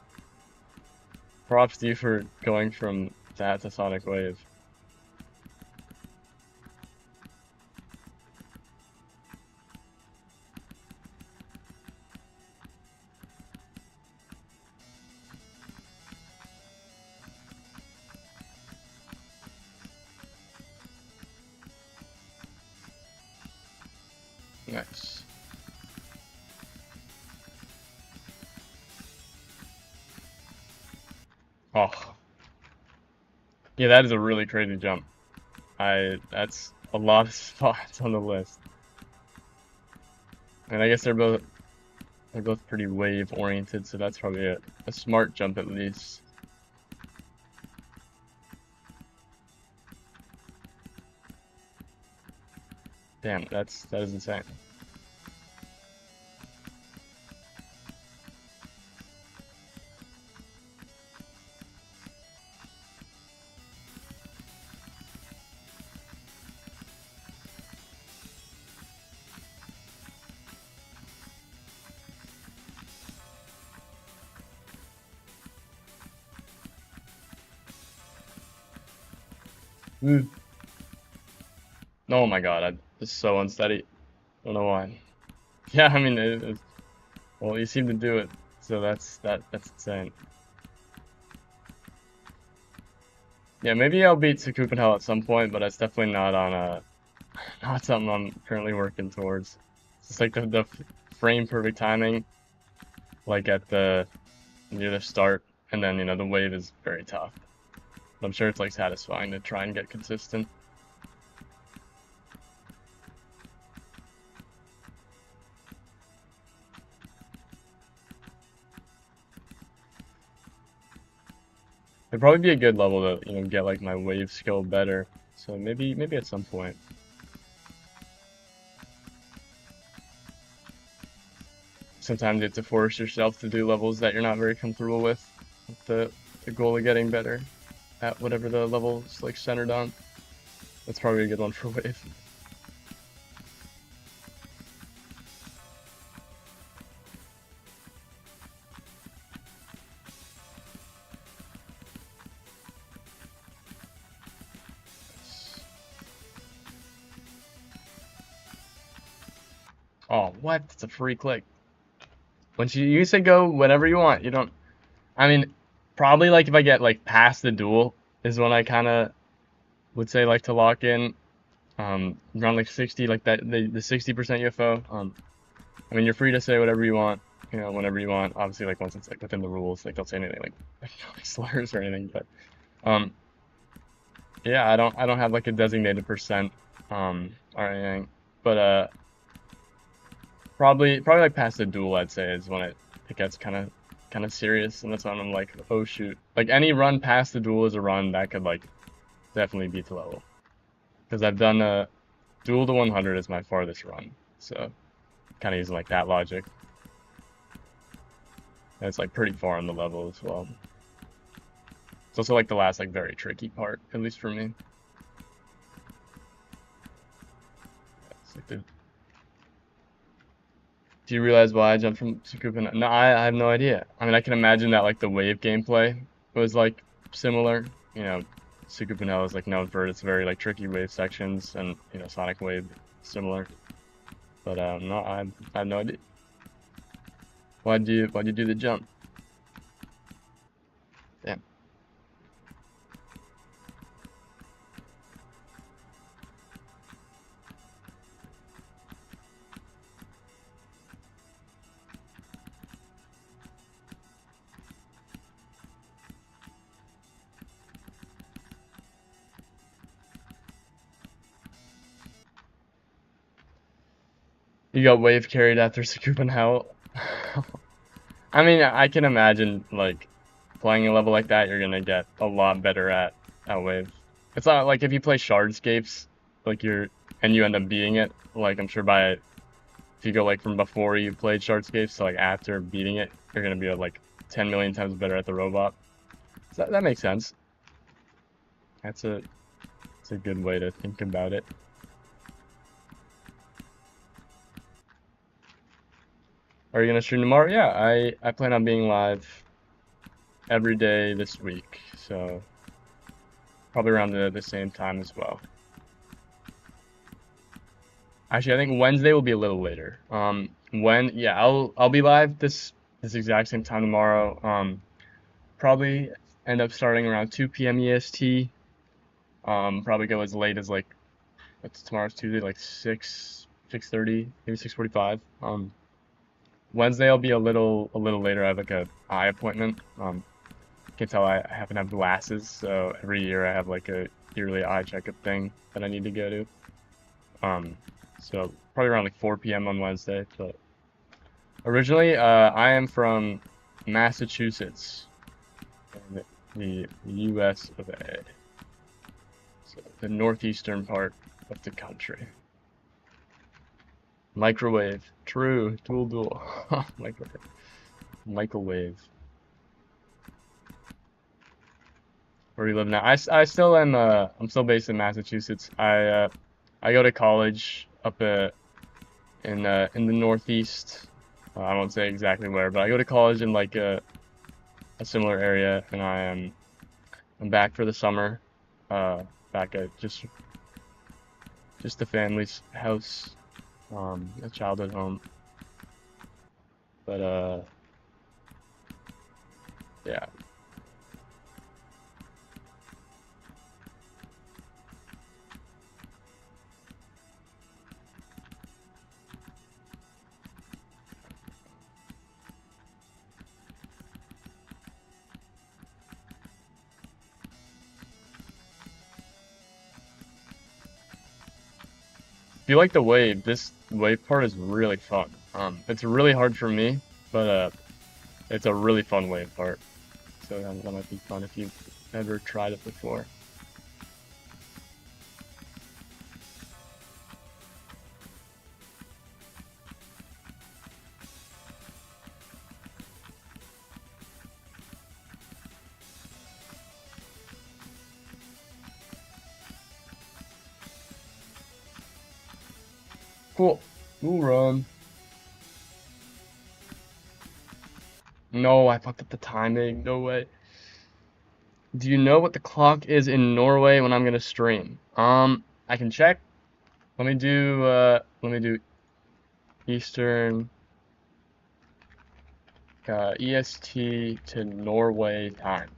props to you for going from that to Sonic Wave. Nice. Oh. Yeah, that is a really crazy jump. That's a lot of spots on the list. And I guess they're both pretty wave oriented, so that's probably a smart jump at least. Damn, that is insane. Mm. Oh my god, it's so unsteady. I don't know why. Yeah, I mean, well, you seem to do it, so that's insane. Yeah, maybe I'll beat Sakupenhel at some point, but that's definitely not on not something I'm currently working towards. It's just like the frame perfect timing, like at the near the start, and then the wave is very tough. But I'm sure it's like satisfying to try and get consistent. It'd probably be a good level to get like my wave skill better. So maybe at some point. Sometimes you have to force yourself to do levels that you're not very comfortable with the goal of getting better at whatever the level is like centered on. That's probably a good one for wave. Oh, what? It's a free click. Once you say go whenever you want. You don't. I mean, probably like if I get like past the duel is when I kind of would say like to lock in. Around like 60, like that the 60% UFO. I mean, you're free to say whatever you want, whenever you want. Obviously, like once it's like within the rules, like don't say anything like slurs or anything. But yeah, I don't have like a designated percent or anything. But probably like past the duel, I'd say is when it gets kind of serious, and that's when I'm like, oh shoot, like any run past the duel is a run that could like definitely beat the level, because I've done a duel to 100 is my farthest run, so kind of using like that logic. And it's like pretty far on the level as well. It's also like the last like very tricky part, at least for me. It's like do you realize why I jumped from Sakupen? No, I have no idea. I mean, I can imagine that like the wave gameplay was like similar. Sakupen is like known for its very like tricky wave sections, and Sonic Wave similar. But no, I have no idea. Why'd you do the jump? Damn. You got wave carried after Sakupen. I mean, I can imagine like playing a level like that, you're gonna get a lot better at wave. It's not like if you play Shardscapes, like and you end up beating it. Like I'm sure if you go like from before you played Shardscapes to like after beating it, you're gonna be like 10 million times better at the robot. So that makes sense. That's a good way to think about it. Are you gonna stream tomorrow? Yeah, I plan on being live every day this week, so probably around the same time as well. Actually, I think Wednesday will be a little later. Yeah, I'll be live this exact same time tomorrow. Probably end up starting around 2 p.m. EST. Probably go as late as like tomorrow's Tuesday, like 6:30, maybe 6:45. Wednesday I'll be a little later. I have like a eye appointment. You can tell I happen to have glasses, so every year I have like a yearly eye checkup thing that I need to go to. So probably around like 4 p.m. on Wednesday. But originally, I am from Massachusetts, in the U.S. of A. So the northeastern part of the country. Microwave, true, dual. Microwave. Where do you live now? I still am. I'm still based in Massachusetts. I go to college up in the Northeast. I won't say exactly where, but I go to college in like a similar area, and I'm back for the summer. Back at just the family's house, a childhood home. But yeah. If you like the wave, this wave part is really fun. It's really hard for me, but it's a really fun wave part. So that might be fun if you've ever tried it before. Cool. We'll run. No, I fucked up the timing. No way. Do you know what the clock is in Norway when I'm gonna stream? I can check. Let me do Eastern EST to Norway time.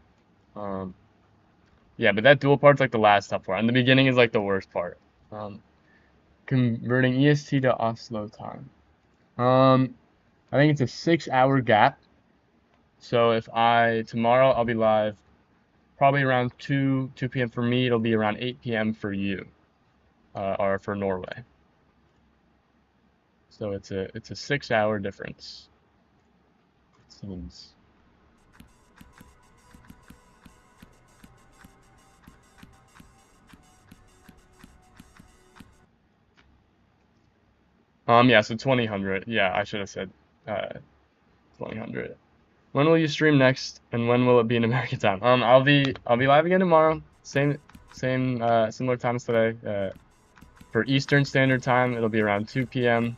Yeah, but that dual part's like the last tough part. And the beginning is like the worst part. Converting EST to Oslo time. I think it's a 6-hour gap. So if tomorrow I'll be live probably around 2 p.m. for me, it'll be around 8 p.m. for you, or for Norway. So it's a 6-hour difference. It seems. Yeah, so 2000. Yeah, I should have said 2000. When will you stream next, and when will it be in American time? I'll be live again tomorrow. Similar time as today. For Eastern Standard Time, it'll be around 2 p.m.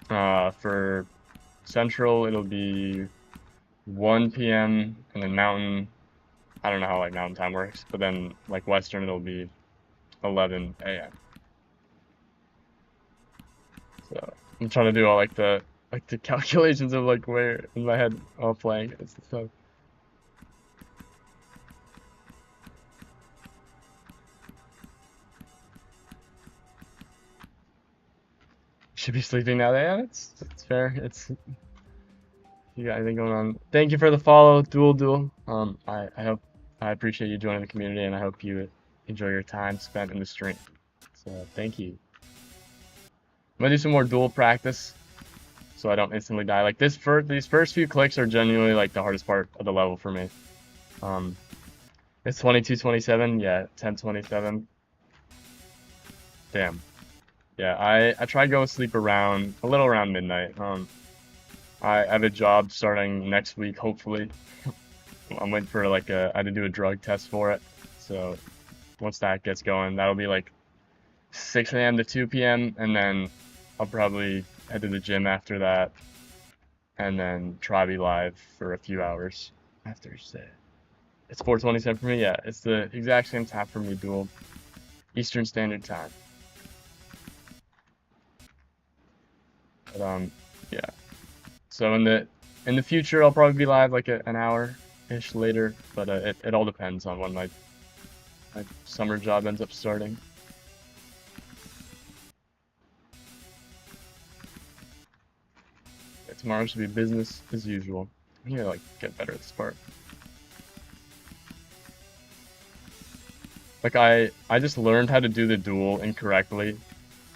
For Central, it'll be 1 p.m. and then Mountain, I don't know how like Mountain Time works, but then like Western, it'll be 11 a.m. So I'm trying to do all like the calculations of like where in my head all playing and stuff. Should be sleeping now. Yeah, it's fair. You got anything going on? Thank you for the follow, Dual. I appreciate you joining the community, and I hope you enjoy your time spent in the stream. So thank you. I'm gonna do some more dual practice, so I don't instantly die. Like these first few clicks are genuinely like the hardest part of the level for me. It's 22:27. Yeah, 10:27. Damn. Yeah, I try to go to sleep a little around midnight. I have a job starting next week, hopefully. I'm waiting for I had to do a drug test for it, so once that gets going, that'll be like 6 a.m. to 2 p.m. and then I'll probably head to the gym after that and then try to be live for a few hours after say. It's 4:27 for me. Yeah, it's the exact same time for me, Dual. Eastern Standard Time. But yeah. So in the future, I'll probably be live like an hour ish later, but it all depends on when my summer job ends up starting. Yeah, tomorrow should be business as usual. I'm gonna like get better at this part. Like I just learned how to do the duel incorrectly,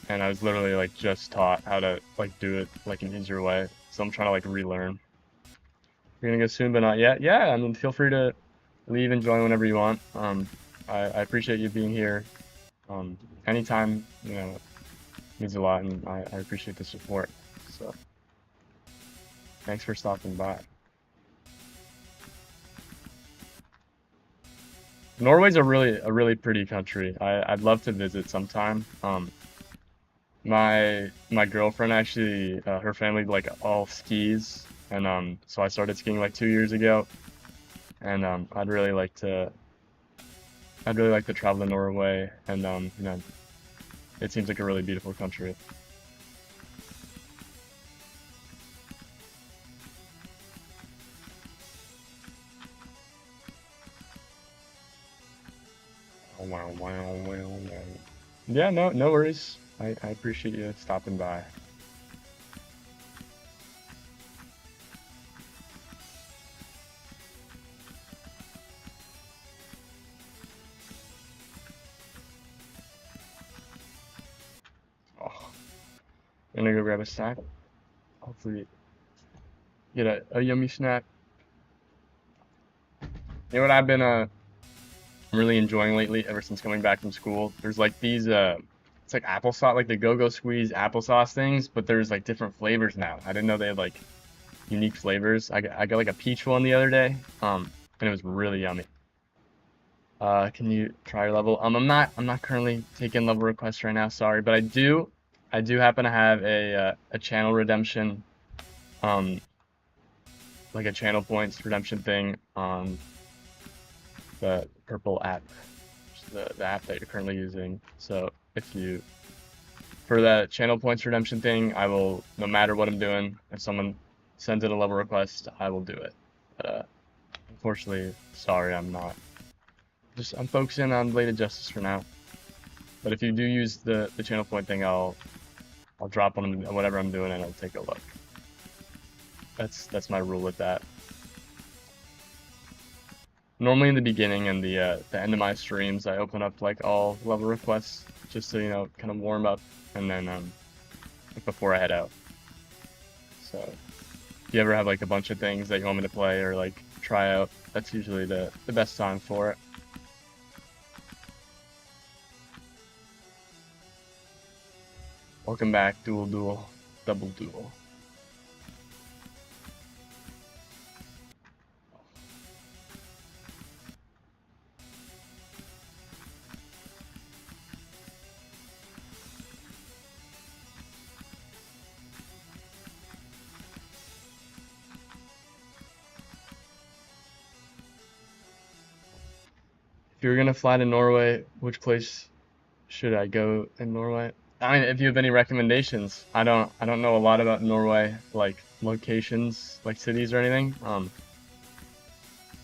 and I was literally like just taught how to like do it like an easier way. So I'm trying to like relearn. You're gonna go soon, but not yet. Yeah, I mean, feel free to leave and join whenever you want. I appreciate you being here. Anytime, you know, means a lot, and I appreciate the support. So, thanks for stopping by. Norway's a really pretty country. I'd love to visit sometime. My girlfriend actually, her family like all skis, and so I started skiing like 2 years ago, and I'd really like to travel to Norway, and you know, it seems like a really beautiful country. Wow, wow, wow, wow. Yeah, no worries. I appreciate you stopping by. Oh, I'm gonna go grab a snack. Hopefully, get a yummy snack. You know what I've been really enjoying lately, ever since coming back from school? There's like these it's like applesauce, like the Go-Go Squeeze applesauce things, but there's like different flavors now. I didn't know they had like unique flavors. I got like a peach one the other day, and it was really yummy. Can you try your level? I'm not currently taking level requests right now, sorry, but I do happen to have a channel redemption, um, like a channel points redemption thing on the purple app, the app that you're currently using. So if you, for that channel points redemption thing, I will, no matter what I'm doing, if someone sends in a level request, I will do it. But unfortunately, sorry, I'm not. I'm focusing on Bladed Justice for now. But if you do use the channel point thing, I'll drop on whatever I'm doing and I'll take a look. That's my rule with that. Normally in the beginning and the end of my streams, I open up like all level requests just to, you know, kind of warm up, and then before I head out. So if you ever have like a bunch of things that you want me to play or like try out, that's usually the best time for it. Welcome back, Duel, Double Duel. If you're gonna fly to Norway, which place should I go in Norway? I mean, if you have any recommendations, I don't know a lot about Norway, like locations, like cities or anything.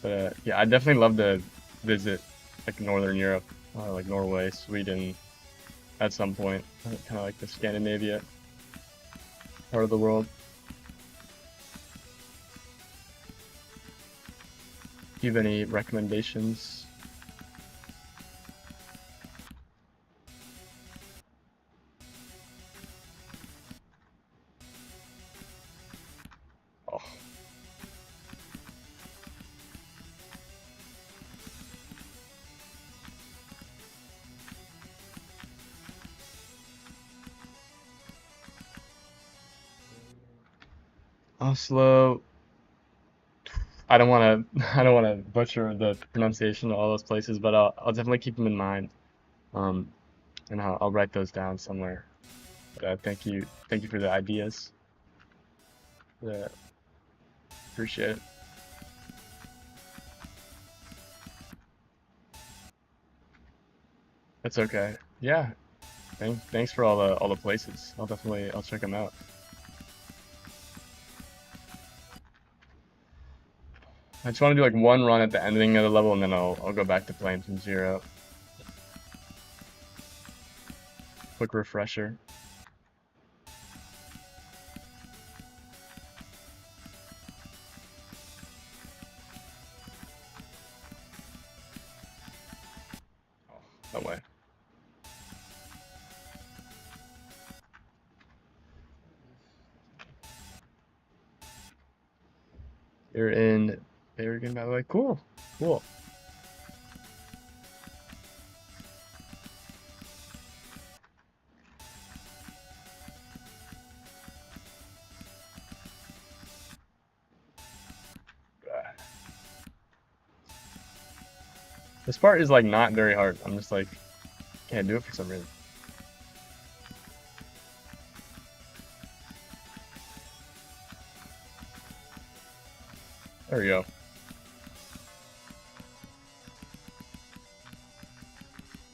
But yeah, I definitely love to visit like Northern Europe, like Norway, Sweden, at some point. Kind of like the Scandinavia part of the world. Do you have any recommendations? Oh. Oslo. I don't want to I don't want to butcher the pronunciation of all those places, but I'll definitely keep them in mind. Um, and I'll write those down somewhere. Thank you for the ideas. Yeah, appreciate it. That's okay. Yeah, thanks for all the places. I'll check them out. I just want to do like one run at the ending of the level, and then I'll go back to playing from zero. Quick refresher. Oh, no way. You're in Bergen, by the way. Cool, cool. This part is like not very hard. I'm just like can't do it for some reason. There we go.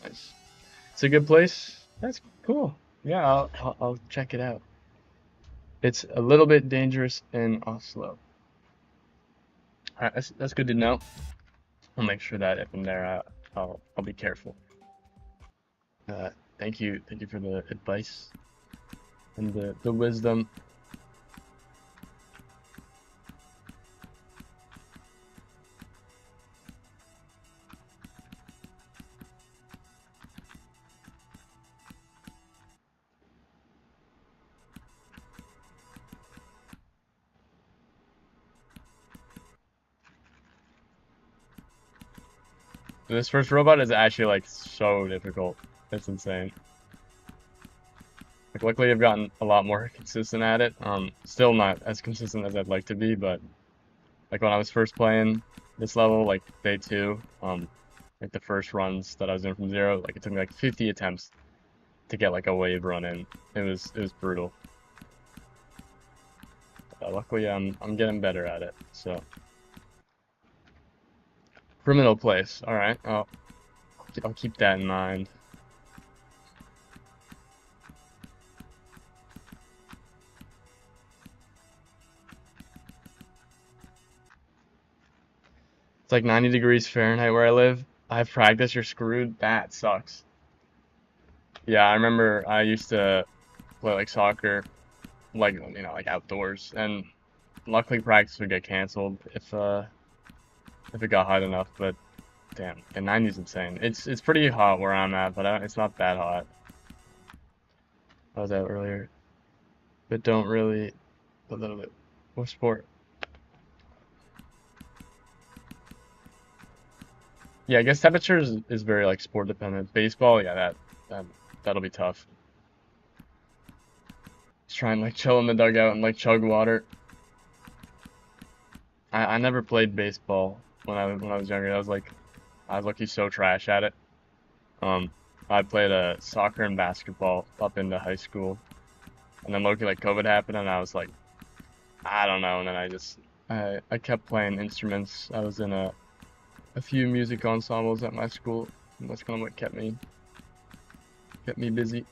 Nice. It's a good place. That's cool. Yeah, I'll check it out. It's a little bit dangerous in Oslo. Alright, that's good to know. I'll make sure that if I'm there, I'll be careful. Uh, thank you for the advice and the wisdom. This first robot is actually like so difficult. It's insane. Like luckily I've gotten a lot more consistent at it. Still not as consistent as I'd like to be, but like when I was first playing this level, like day two, like the first runs that I was doing from zero, like it took me like 50 attempts to get like a wave run in. It was brutal. Luckily I'm getting better at it. So criminal place. All right. I'll keep that in mind. It's like 90 degrees Fahrenheit where I live. I have practice, you're screwed. That sucks. Yeah, I remember I used to play like soccer, like like outdoors, and luckily practice would get canceled if it got hot enough. But damn, the 90 is insane. It's pretty hot where I'm at, but it's not that hot. I was out earlier, but don't really a little bit. What sport? Yeah, I guess temperature is very like sport dependent. Baseball, yeah, that that'll be tough. Just try and like chill in the dugout and like chug water. I never played baseball when I was younger. I was lucky so trash at it. Um, I played soccer and basketball up into high school, and then luckily like COVID happened, and I was like, I don't know, and then I kept playing instruments. I was in a few music ensembles at my school, and that's kind of what kept me busy.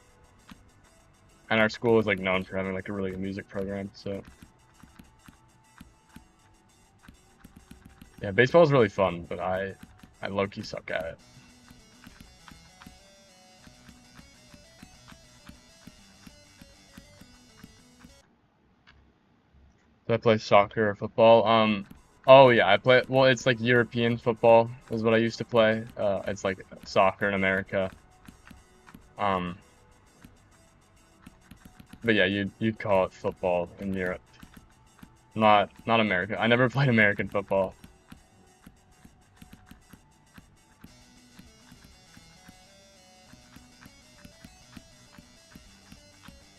And our school is like known for having like a really good music program, so yeah, baseball is really fun, but I low-key suck at it. Do I play soccer or football? Oh yeah, I play. Well, it's like European football is what I used to play. It's like soccer in America. Um, but yeah, you'd call it football in Europe, not America. I never played American football.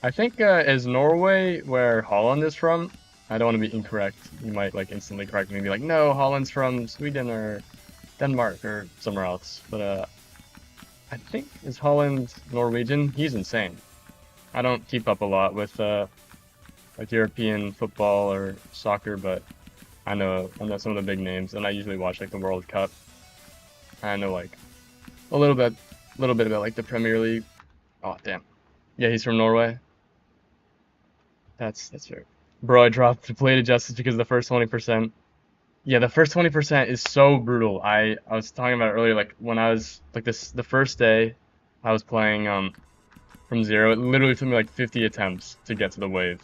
I think is Norway where Holland is from. I don't want to be incorrect. You might like instantly correct me and be like, no, Holland's from Sweden or Denmark or somewhere else. But I think, is Holland Norwegian? He's insane. I don't keep up a lot with like European football or soccer, but I know some of the big names, and I usually watch like the World Cup. I know like a little bit about like the Premier League. Oh damn. Yeah, he's from Norway. That's fair. Bro, I dropped Blade of Justice because of the first 20%. Yeah, the first 20% is so brutal. I was talking about it earlier, like when I was like the first day I was playing from zero, it literally took me like 50 attempts to get to the wave.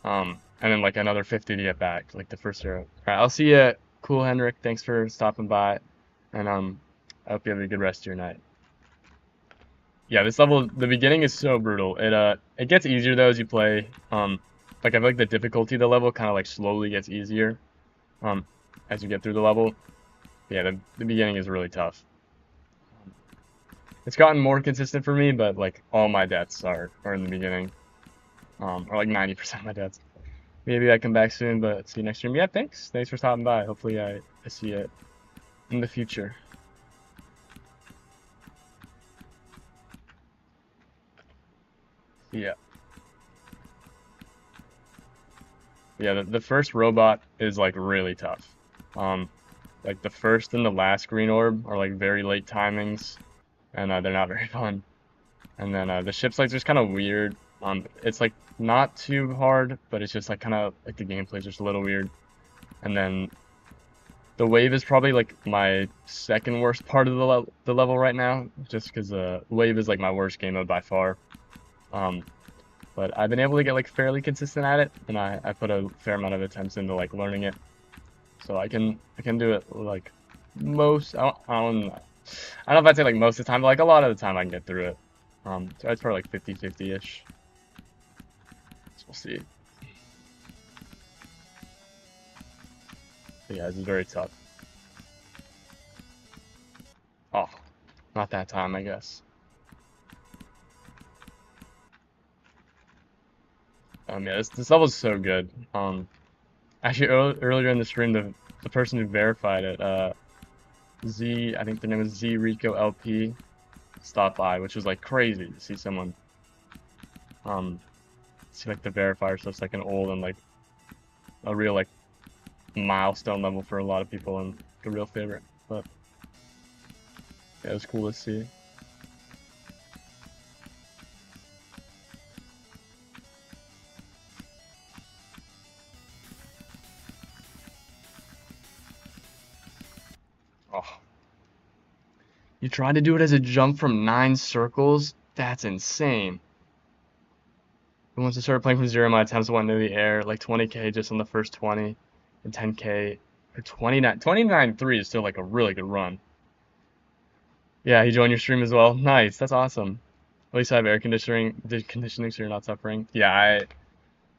And then like another 50 to get back, like the first zero. Alright, I'll see you. Cool, Henrik. Thanks for stopping by. And I hope you have a good rest of your night. Yeah, this level, the beginning is so brutal. It gets easier though as you play. Like I feel like the difficulty of the level kind of like slowly gets easier. As you get through the level. Yeah, the beginning is really tough. It's gotten more consistent for me, but like all my deaths are in the beginning. Or like 90% of my deaths. Maybe I come back soon, but see you next stream. Yeah, thanks. Thanks for stopping by. Hopefully I see it in the future. Yeah. Yeah, the first robot is like really tough. Like the first and the last green orb are like very late timings, and they're not very fun. And then the ship's like just kind of weird. It's like not too hard, but it's just like kind of like the gameplay's just a little weird. And then the wave is probably like my second worst part of the level right now, just because wave is like my worst game mode by far. But I've been able to get like fairly consistent at it, and I put a fair amount of attempts into like learning it, so I can do it like most. I don't know if I'd say like most of the time, but like a lot of the time I can get through it. So it's probably like 50-50-ish. So we'll see. But yeah, this is very tough. Oh, not that time, I guess. Yeah, this level is so good. Actually, earlier in the stream, the person who verified it, I think the name is Z Rico LP, stopped by, which was like crazy to see someone, see like the verifier, so it's like an old and like a real like milestone level for a lot of people and a real favorite. But yeah, it was cool to see. Oh. You tried to do it as a jump from 9 circles? That's insane. Once I started playing from zero, my attempts went into the air, like 20k just on the first 20, and 10k, or 29.3 is still like a really good run. Yeah, he joined your stream as well. Nice, that's awesome. At least I have air conditioning, so you're not suffering. Yeah,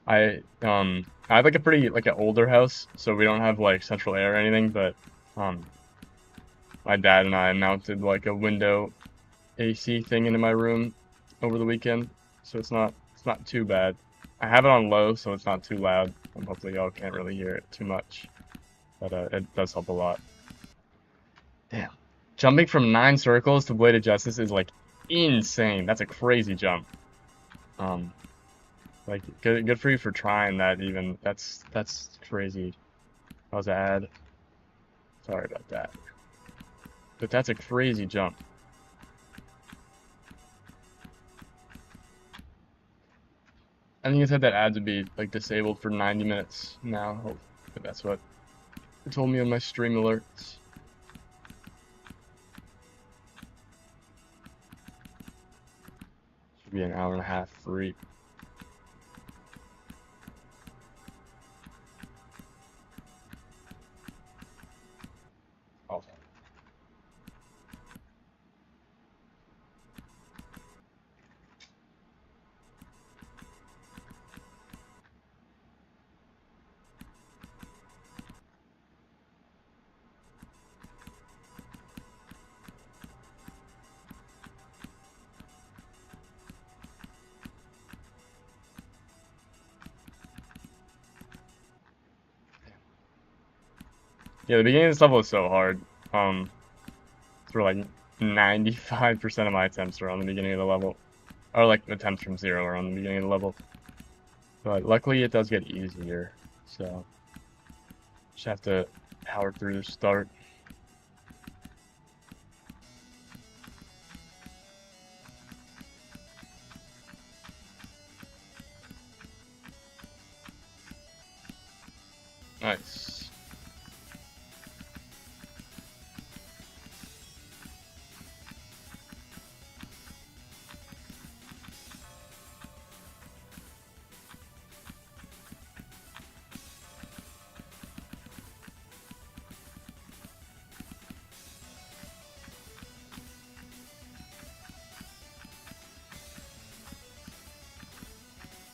I have like a pretty like an older house, so we don't have like central air or anything, but my dad and I mounted like a window AC thing into my room over the weekend, so it's not too bad. I have it on low, so it's not too loud, and hopefully y'all can't really hear it too much, but it does help a lot. Damn. Jumping from 9 circles to Blade of Justice is like insane. That's a crazy jump. Like good for you for trying that even. That's crazy. That was an ad. Sorry about that. But that's a crazy jump. I think it said that ads would be like disabled for 90 minutes now. But that's what it told me on my stream alerts. Should be an hour and a half free. Oh. Yeah, the beginning of this level is so hard. For like 95% of my attempts are on the beginning of the level. Or like attempts from 0 are on the beginning of the level. But luckily it does get easier. So just have to power through the start. Nice.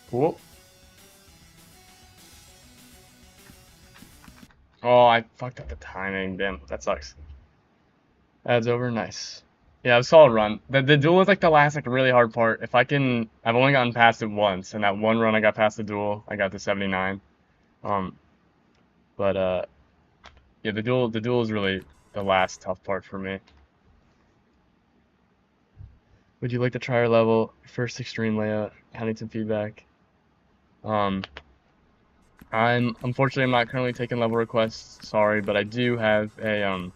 Cool. Oh, I fucked up the timing. Damn, that sucks. Adds over, nice. Yeah, it was a solid run. The duel is like the last like really hard part. If I can, I've only gotten past it once, and that one run I got past the duel, I got to 79. Um, but yeah, the duel is really the last tough part for me. Would you like to try our level first extreme layout? Counting some feedback. Um, unfortunately I'm not currently taking level requests. Sorry, but I do have a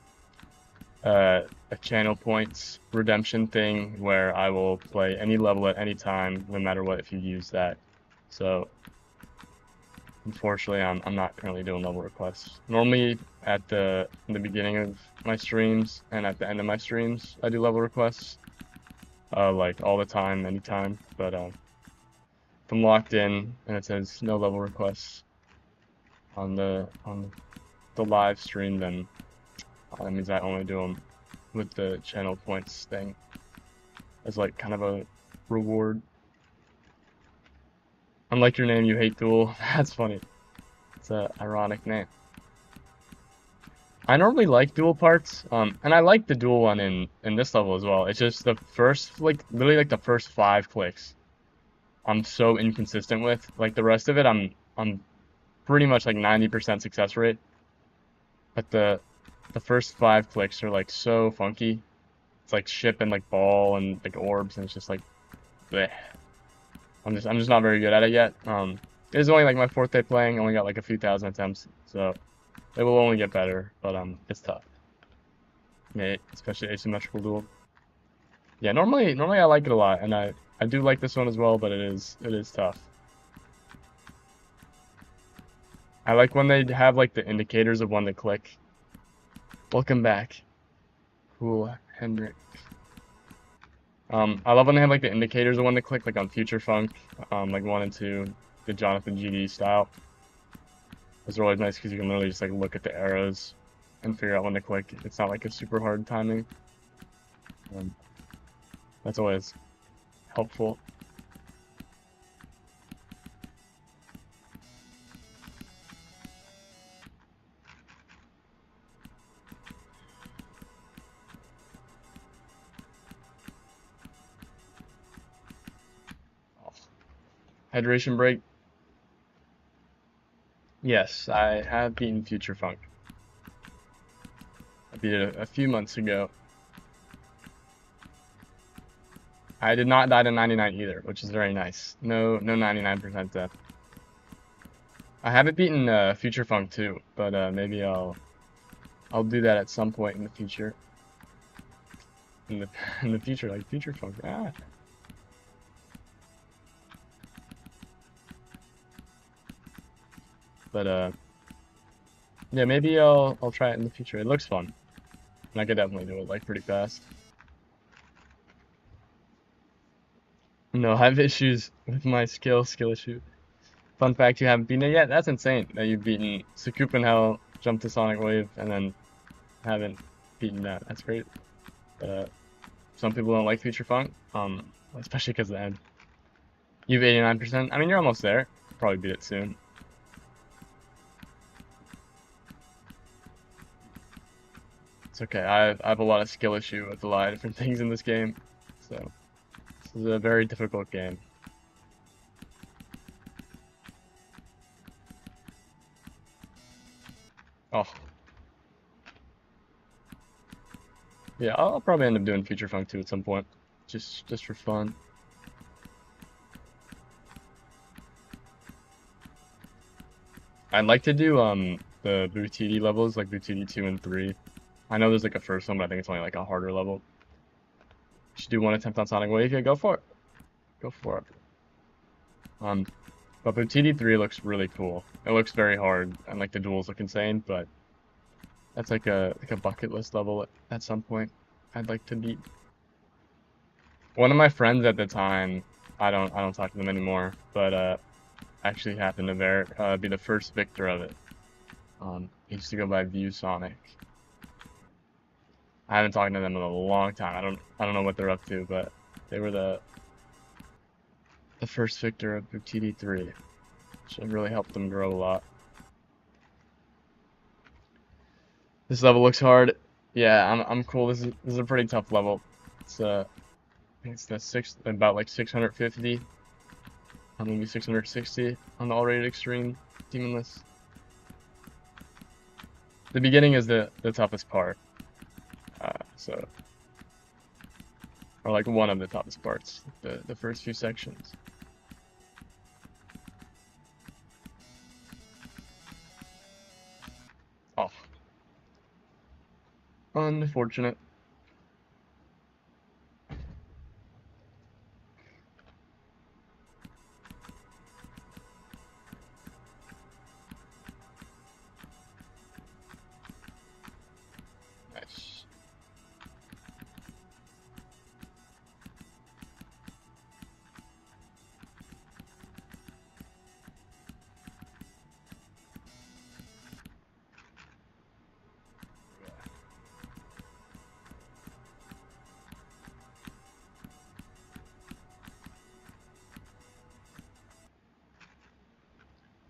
channel points redemption thing where I will play any level at any time, no matter what, if you use that. So unfortunately, I'm not currently doing level requests. Normally, in the beginning of my streams and at the end of my streams, I do level requests, like all the time, anytime. But if I'm locked in and it says no level requests on the live stream, then that means I only do them with the channel points thing as like kind of a reward. Unlike your name, you hate Duel. That's funny. It's a ironic name. I normally like dual parts, and I like the dual one in this level as well. It's just the first, like, literally like the first 5 clicks, I'm so inconsistent with. Like the rest of it, I'm pretty much like 90% success rate. But the first 5 clicks are like so funky. It's like ship and like ball and like orbs, and it's just like, bleh. I'm just not very good at it yet. It is only like my 4th day playing. Only got like a few thousand attempts, so it will only get better. But it's tough. Yeah, especially asymmetrical duel. Yeah, normally I like it a lot, and I do like this one as well, but it is tough. I like when they have like the indicators of when to click. Welcome back. Cool, Hendrik. I love when they have like the indicators of when to click, like on Future Funk, like 1 and 2, the Jonathan GD style. Those are always nice because you can literally just like look at the arrows and figure out when to click. It's not like a super hard timing. That's always helpful. Oh. Hydration break. Yes, I have beaten Future Funk. I beat it a few months ago. I did not die to 99 either, which is very nice. No 99% death. I haven't beaten Future Funk too, but maybe I'll do that at some point in the future. In the in the future, like Future Funk. Ah. But yeah, maybe I'll try it in the future. It looks fun, and I could definitely do it like pretty fast. No, I have issues with my skill issue. Fun fact, you haven't beaten it yet? That's insane that you've beaten Hell, jumped to Sonic Wave, and then haven't beaten that. That's great. Some people don't like Future Funk, especially because of the end. You have 89%. I mean, you're almost there. Probably beat it soon. It's okay. I have a lot of skill issue with a lot of different things in this game, so this is a very difficult game. Oh, Yeah, I'll probably end up doing Future Funk 2 at some point, just for fun. I'd like to do the Bootidi levels, like Bootidi 2 and 3. I know there's like a first one, but I think it's only like a harder level. Should do one attempt on Sonic Wave. Yeah, go for it. Go for it. But Bootidi 3 looks really cool. It looks very hard, and like the duels look insane, but that's like a bucket list level at some point I'd like to beat. One of my friends at the time, I don't talk to them anymore, but actually happened to be the first victor of it. He used to go by View Sonic. I haven't talked to them in a long time. I don't know what they're up to, but they were the first victor of Bootidi 3, which really helped them grow a lot. This level looks hard. Yeah, I'm cool. This is a pretty tough level. It's I think it's about like 650, maybe 660 on the all-rated extreme demon list. The beginning is the toughest part. Or like one of the toughest parts, the first few sections. Oh, unfortunate. Nice.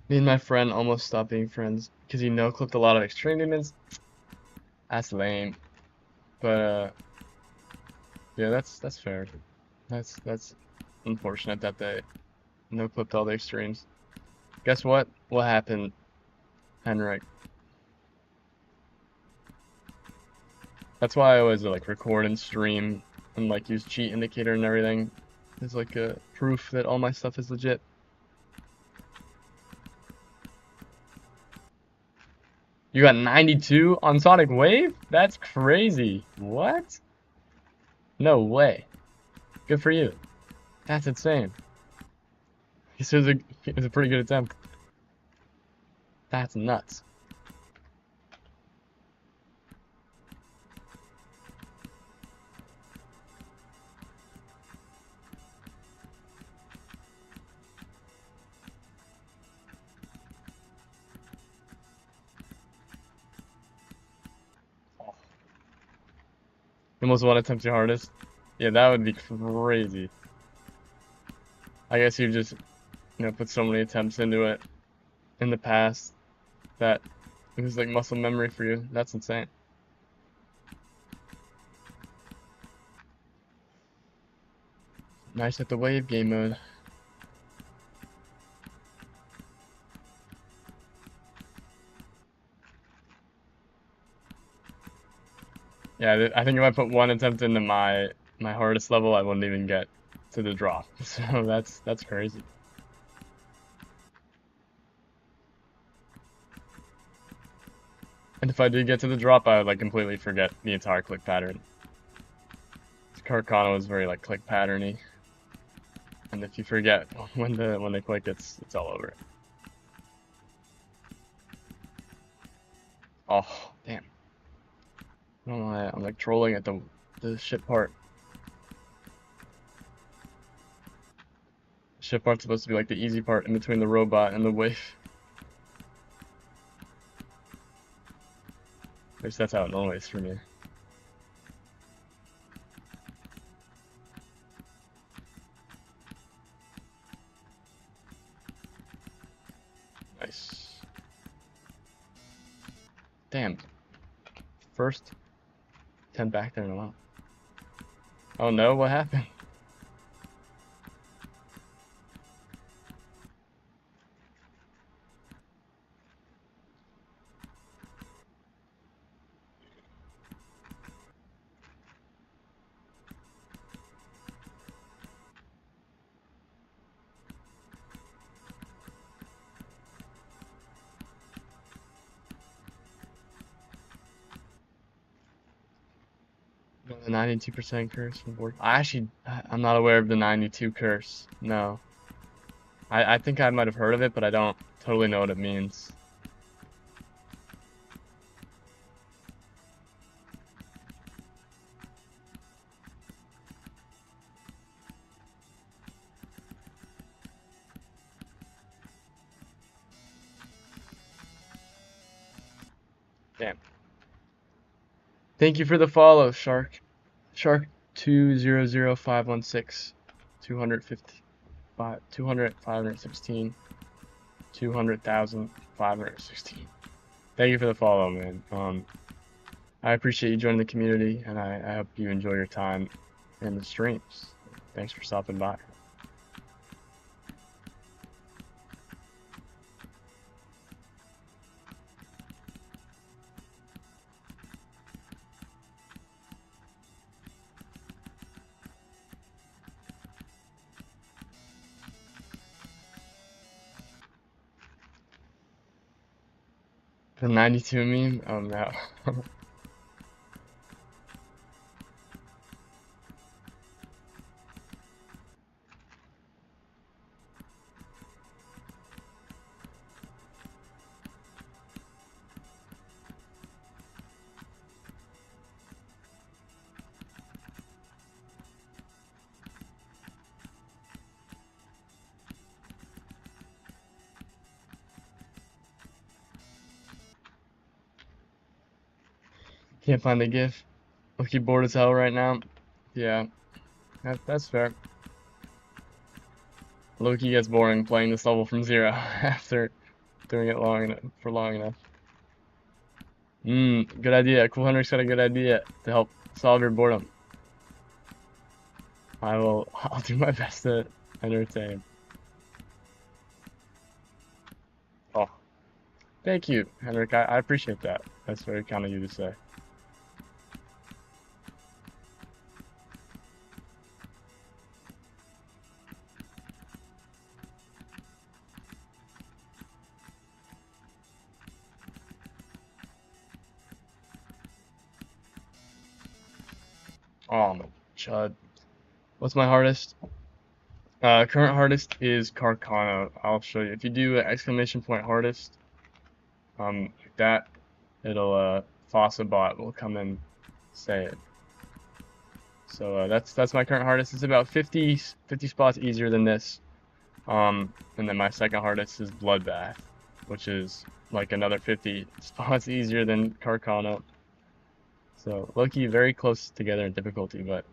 Me and my friend almost stopped being friends because he no-clipped a lot of extreme demons. That's lame. But yeah, that's fair. That's unfortunate that they no-clipped all the extremes. Guess what? What happened, Henrik? That's why I always like record and stream and like use cheat indicator and everything. It's like a proof that all my stuff is legit. You got 92 on Sonic Wave? That's crazy. What? No way. Good for you. That's insane. This is a pretty good attempt. That's nuts. Oh. The most one attempt your hardest? Yeah, that would be crazy. I guess you just, put so many attempts into it in the past that it was like muscle memory for you. That's insane. Nice at the wave game mode. Yeah, I think if I put one attempt into my hardest level, I wouldn't even get to the drop. So that's crazy. And if I did get to the drop, I would like completely forget the entire click pattern. Carcano is very like click patterny, and if you forget when they click, it's all over. Oh damn! I don't know why I'm like trolling at the ship part. The ship part's supposed to be like the easy part in between the robot and the wave. At least that's how it normally is for me. Nice. Damn. First 10 back there in a while. Oh no, what happened? The 92% curse from board. I'm not aware of the 92 curse. No. I think I might have heard of it, but I don't totally know what it means. Damn. Thank you for the follow, Shark. Shark 200516. 255 200 516 200,516. Thank you for the follow, man. I appreciate you joining the community, and I hope you enjoy your time in the streams. Thanks for stopping by. The 92 meme? Oh no. Can't find the GIF. Lucky bored as hell right now. Yeah, that's fair. Loki gets boring playing this level from zero after doing it for long enough. Good idea. Cool Hendrix got a good idea to help solve your boredom. I'll do my best to entertain. Oh, thank you, Henrik. I appreciate that. That's very kind of you to say. Oh, I'm a chud. What's my hardest? Current hardest is Carcano. I'll show you. If you do exclamation point hardest, like that, it'll Fossa bot will come and say it. So that's my current hardest. It's about 50 spots easier than this. And then my second hardest is Bloodbath, which is like another 50 spots easier than Carcano. So low-key very close together in difficulty, but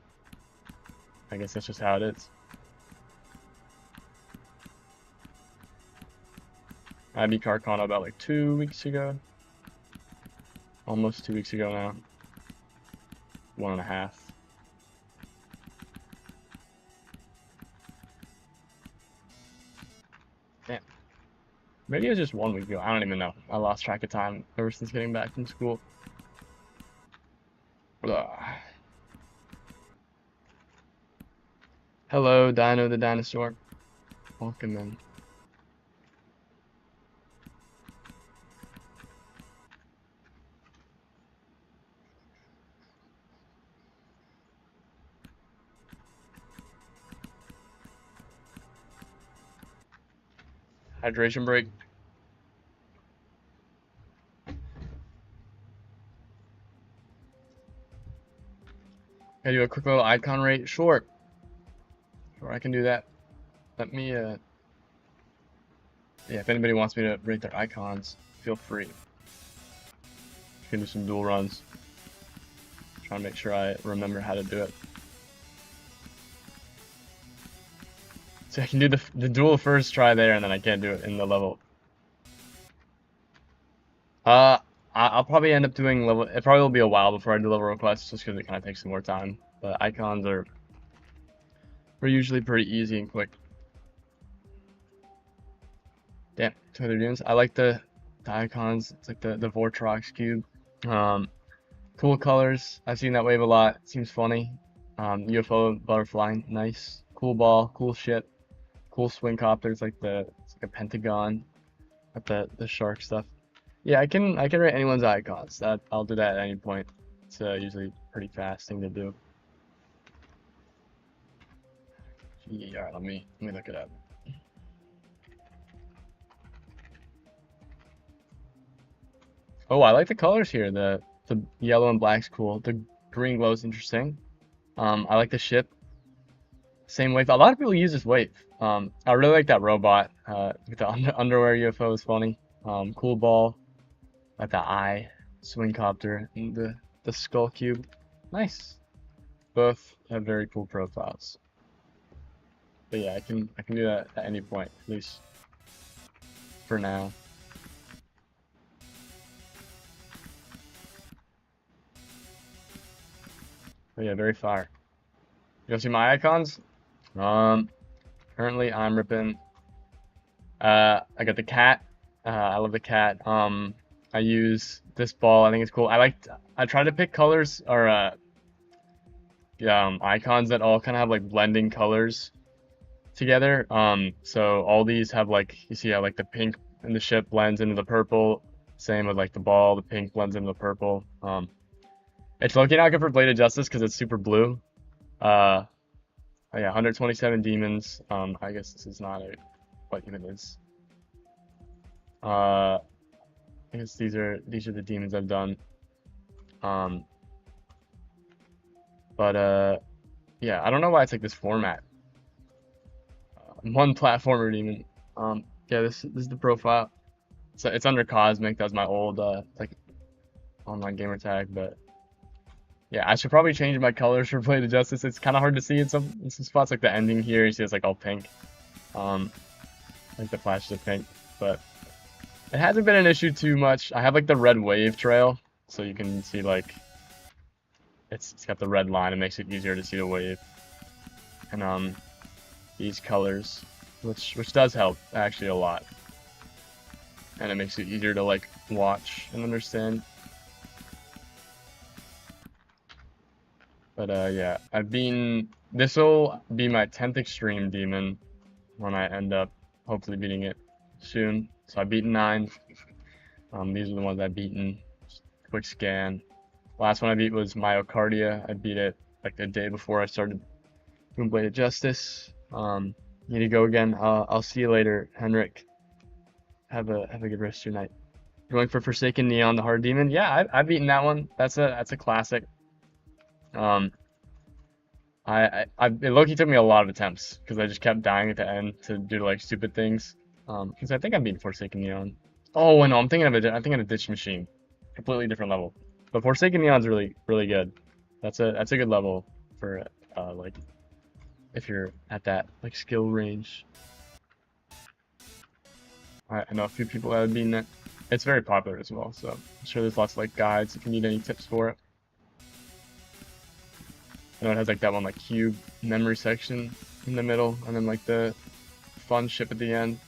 I guess that's just how it is. I beat Carcano about like 2 weeks ago. Almost 2 weeks ago now. 1.5. Damn. Maybe it was just 1 week ago. I don't even know. I lost track of time ever since getting back from school. Ugh. Hello, Dino the Dinosaur. Welcome in. Hydration break. Can I do a quick little icon rate? Sure. Sure, I can do that. Let me, yeah, if anybody wants me to rate their icons, feel free. Can do some dual runs. Trying to make sure I remember how to do it. So I can do the dual first try there, and then I can't do it in the level. I'll probably end up doing level. It probably will be a while before I do level requests, just because it kind of takes some more time. But icons are usually pretty easy and quick. Damn, so they're doing. I like the icons. It's like the Vortrox cube. Cool colors. I've seen that wave a lot. It seems funny. UFO butterfly, nice. Cool ball, cool ship, cool swing copters like it's like a pentagon. Got the shark stuff. Yeah, I can rate anyone's icons. I'll do that at any point. It's usually a pretty fast thing to do. Yeah, all right, let me look it up. Oh, I like the colors here. The yellow and black's cool. The green glow's interesting. I like the ship. Same wave. A lot of people use this wave. I really like that robot. With the underwear UFO is funny. Cool ball. Like the eye, swing copter, and the skull cube. Nice. Both have very cool profiles. But yeah, I can do that at any point, at least for now. But yeah, very fire. You see my icons? Currently I'm ripping. I got the cat. I love the cat. I use this ball. I think it's cool. I try to pick colors or icons that all kind of have like blending colors together. So all these have like, you see how like the pink in the ship blends into the purple. Same with like the ball, the pink blends into the purple. It's looking not good for Blade of Justice because it's super blue. Oh yeah, 127 demons. I guess this is not what even is. I guess these are the demons I've done. Yeah, I don't know why it's like this format. One platformer demon. Yeah, this is the profile. So it's under Cosmic. That was my old like online gamer tag, but yeah, I should probably change my colors for Blade of Justice. It's kind of hard to see in some spots, like the ending here. You see it's like all pink. Like the flashes of pink, but it hasn't been an issue too much. I have like the red wave trail, so you can see like it's got the red line. It makes it easier to see the wave. And these colors, which does help actually a lot, and it makes it easier to like watch and understand. But yeah, this will be my 10th extreme demon when I end up hopefully beating it soon. So I've beaten 9. These are the ones I've beaten. Just quick scan. Last one I beat was Myocardia. I beat it like the day before I started doing Blade of Justice. Need to go again. I'll see you later, Henrik. Have a good rest of your night. Going for Forsaken Neon, the hard demon. Yeah, I've beaten that one. That's a classic. It low-key took me a lot of attempts because I just kept dying at the end to do like stupid things. Because I think I'm beating Forsaken Neon. Oh no, I'm thinking of Ditch Machine, completely different level. But Forsaken Neon's really good. That's a good level for like if you're at that like skill range. I know a few people that have beaten it. It's very popular as well, so I'm sure there's lots of like guides if you need any tips for it. I know it has like that one like cube memory section in the middle, and then like the fun ship at the end.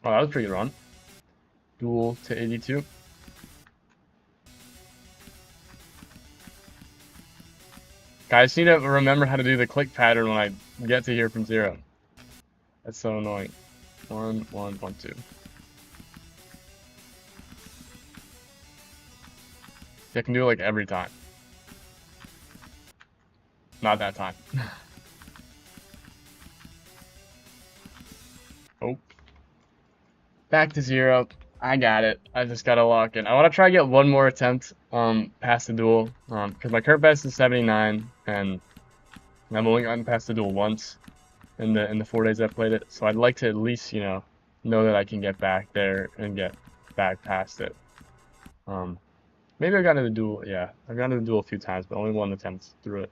Oh, that was a pretty good run. Duel to 82. Guys, need to remember how to do the click pattern when I get to here from 0. That's so annoying. 1, 1, 1, 2. I can do it like every time. Not that time. Oh. Back to 0. I got it. I just gotta lock in. I want to try to get one more attempt past the duel. Because my current best is 79, and I've only gotten past the duel once in the 4 days I played it. So I'd like to at least, know that I can get back there and get back past it. Maybe I've gotten to the duel. Yeah, I've gotten to the duel a few times, but only one attempt through it.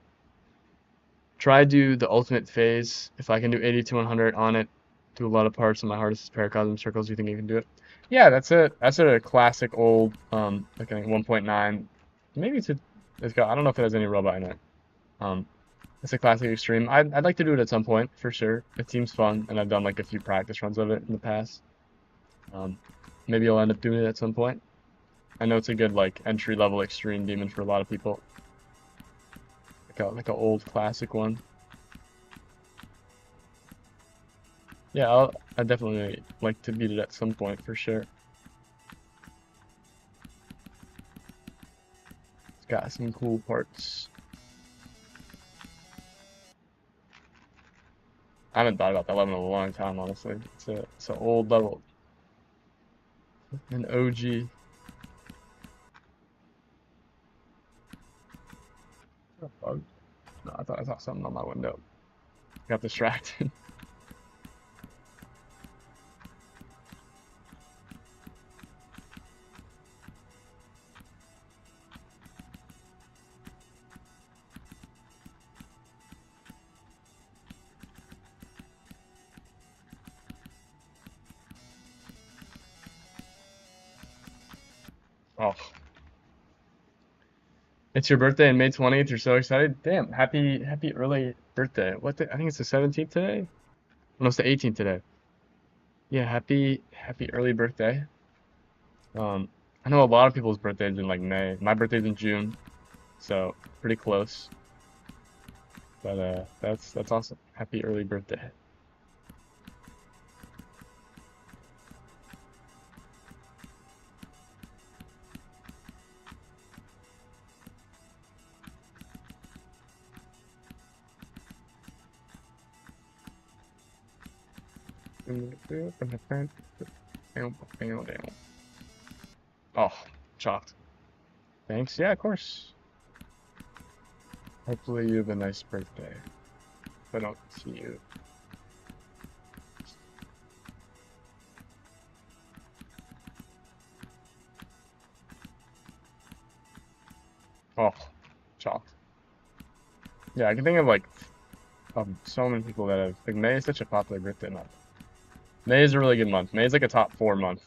Try to do the ultimate phase. If I can do 80 to 100 on it, do a lot of parts in my hardest paracosm circles. Do you think you can do it? Yeah, that's a classic old like I think 1.9. Maybe it's got, I don't know if it has any robot in it. Um, it's a classic extreme. I'd like to do it at some point for sure. It seems fun, and I've done like a few practice runs of it in the past. Um, maybe I'll end up doing it at some point. I know it's a good like entry level extreme demon for a lot of people. Like a old classic one. Yeah, I definitely like to beat it at some point for sure. It's got some cool parts. I haven't thought about that level in a long time, honestly. It's an old level. An OG. A bug? No, I saw something on my window. Got distracted. Oh, it's your birthday on May 20th. You're so excited. Damn, happy early birthday. I think it's the 17th today. No, it's the 18th today. Yeah, happy early birthday. Um, I know a lot of people's birthdays in like May. My birthday's in June, so pretty close. But that's awesome. Happy early birthday. Oh, chopped. Thanks. Yeah, of course. Hopefully you have a nice birthday. If I don't see you. Oh, chopped. Yeah, I can think of like so many people that have like May is such a popular birthday month. May is a really good month. May is like a top 4 month.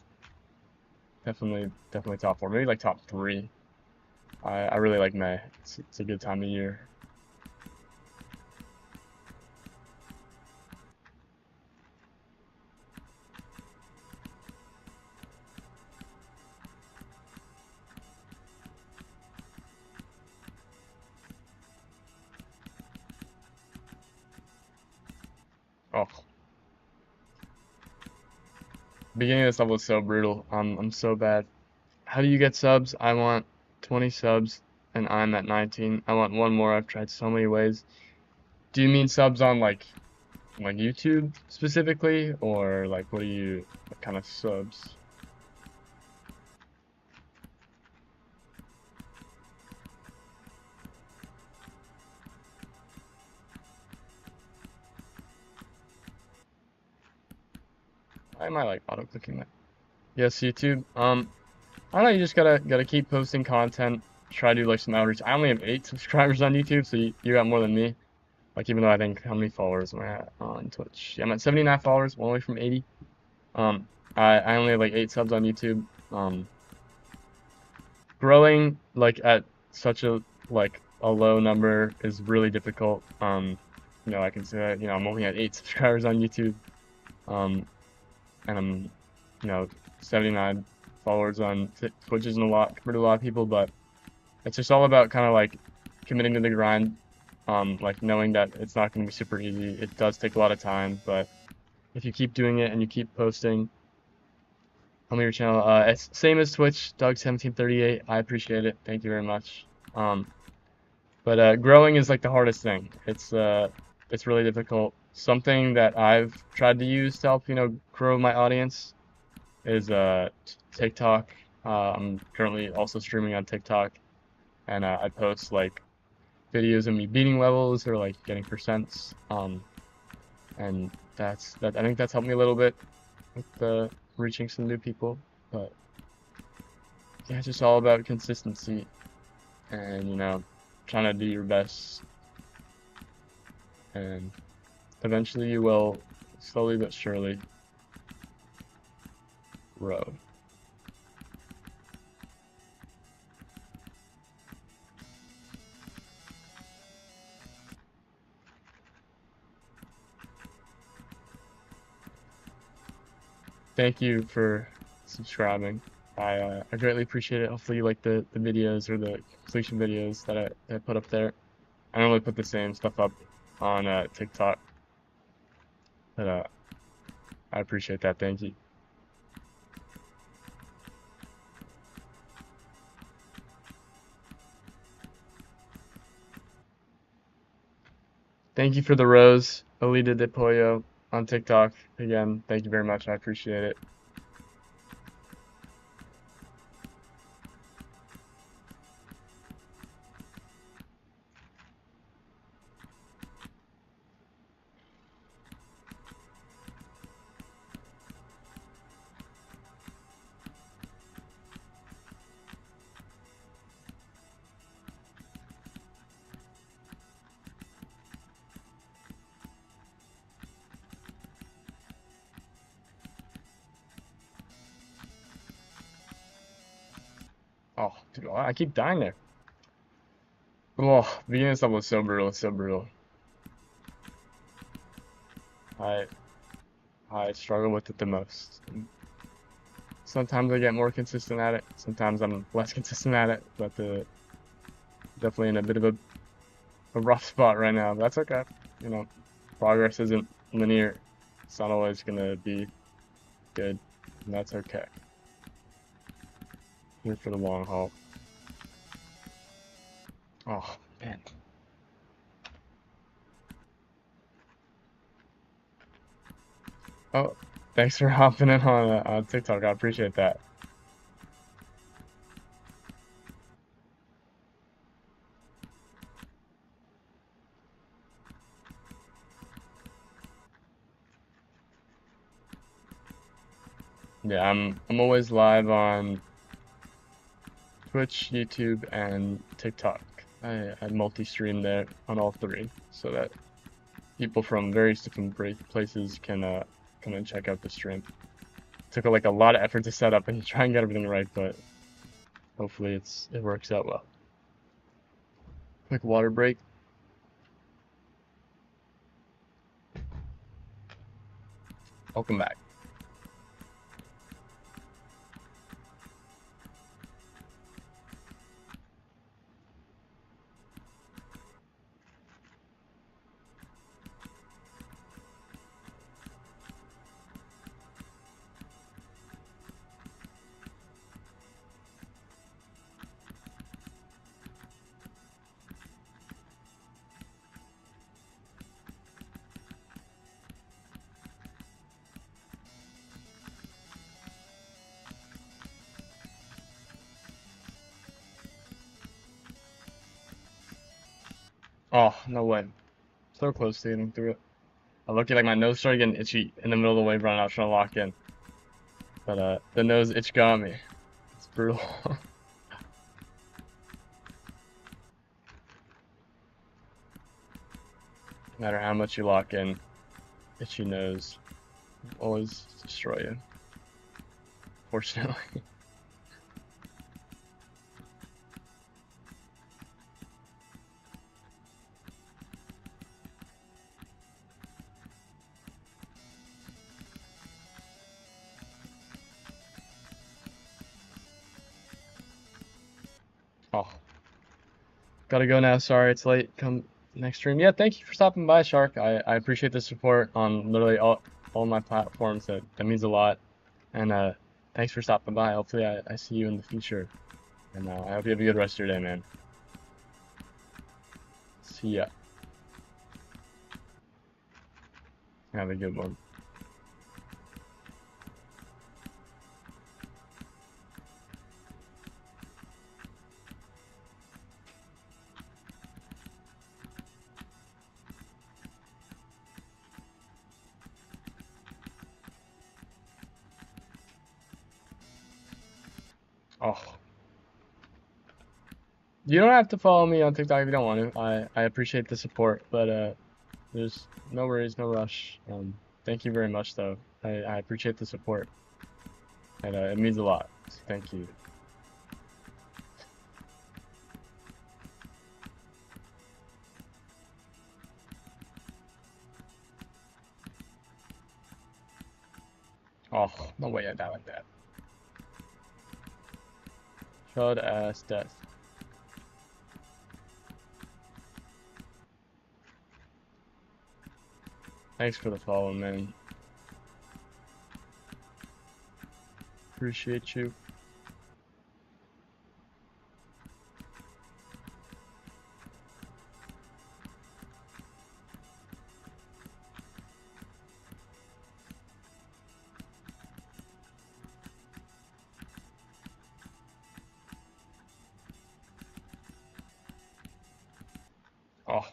Definitely top 4. Maybe like top 3. I really like May. It's a good time of year. Oh, beginning of this level is so brutal. I'm so bad. How do you get subs? I want 20 subs and I'm at 19. I want one more. I've tried so many ways. Do you mean subs on like YouTube specifically, or like what kind of subs? Why am I like auto clicking that? Yes, YouTube. I don't know, you just gotta keep posting content. Try to do like some outreach. I only have 8 subscribers on YouTube, so you got more than me. Like even though I think how many followers am I at on Twitch? Yeah, I'm at 79 followers, one away from 80. I only have like 8 subs on YouTube. Growing like at such a a low number is really difficult. I can say that, I'm only at 8 subscribers on YouTube. And I'm, 79 followers on Twitch isn't a lot compared to a lot of people, but it's just all about kind of like committing to the grind. Like knowing that it's not going to be super easy. It does take a lot of time, but if you keep doing it and you keep posting on your channel, it's same as Twitch, Doug1738. I appreciate it. Thank you very much. But growing is like the hardest thing. It's really difficult. Something that I've tried to use to help, grow my audience is TikTok. I'm currently also streaming on TikTok, and I post like videos of me beating levels or like getting percents. And I think that's helped me a little bit with reaching some new people. But yeah, it's just all about consistency and trying to do your best, and eventually you will slowly but surely grow. Thank you for subscribing. I greatly appreciate it. Hopefully you like the videos or the completion videos that I put up there. I normally put the same stuff up on TikTok, but I appreciate that. Thank you. Thank you for the rose, Alita de Pollo on TikTok. Again, thank you very much. I appreciate it. Oh, dude, I keep dying there. Oh, beginning of stuff was so brutal, so brutal. I I struggle with it the most. Sometimes I get more consistent at it. Sometimes I'm less consistent at it, but definitely in a bit of a rough spot right now. But that's okay. You know, progress isn't linear. It's not always gonna be good, and that's okay. Here for the long haul. Oh man. Oh, thanks for hopping in on TikTok. I appreciate that. Yeah, I'm always live on Twitch, YouTube, and TikTok. I multi-stream there on all three, so that people from various different places can come and check out the stream. Took like a lot of effort to set up and try and get everything right, but hopefully it works out well. Quick water break. Welcome back. Oh, no way. So close to getting through it. I look at like my nose started getting itchy in the middle of the wave run. I was trying to lock in, but the nose itch got me. It's brutal. No matter how much you lock in, itchy nose will always destroy you. Fortunately. Oh, gotta go now. Sorry, it's late. Come next stream. Yeah, thank you for stopping by, Shark. I appreciate the support on literally all my platforms. That means a lot. And thanks for stopping by. Hopefully I see you in the future. And I hope you have a good rest of your day, man. See ya. Have a good one. Oh. You don't have to follow me on TikTok if you don't want to. I appreciate the support, but there's no worries, no rush. Thank you very much, though. I appreciate the support, and it means a lot. So thank you. Oh, no way I died like that. Chud ass death. Thanks for the follow, man. Appreciate you. Oh.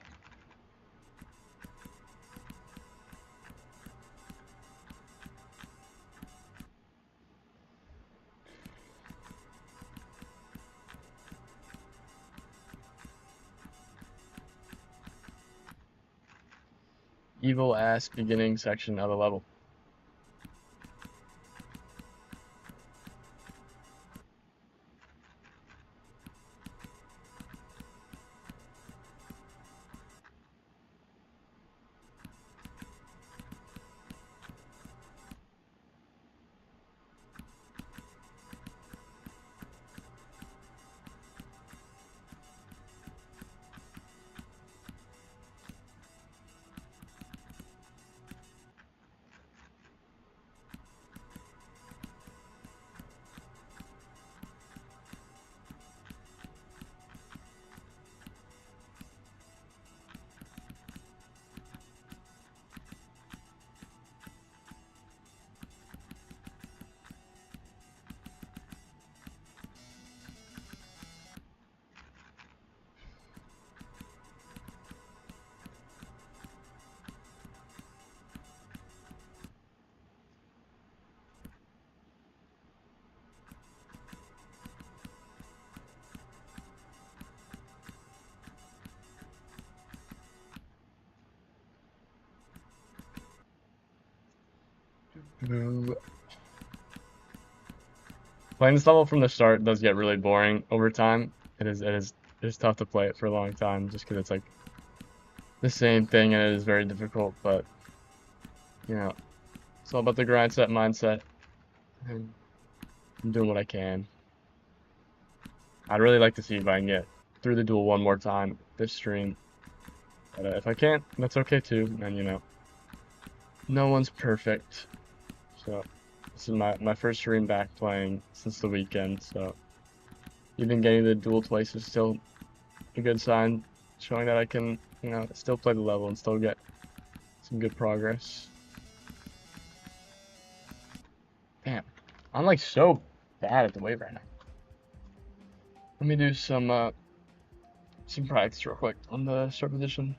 Evil ass beginning section of the level. Playing this level from the start does get really boring over time. It is tough to play it for a long time just because it's like the same thing and it is very difficult, but you know, it's all about the grind set mindset and I'm doing what I can. I'd really like to see if I can get through the duel one more time this stream. But if I can't, that's okay too. And you know, no one's perfect. So this is my first stream back playing since the weekend. So even getting the duel twice is still a good sign, showing that I can, you know, still play the level and still get some good progress. Damn, I'm like so bad at the wave right now. Let me do some practice real quick on the start position.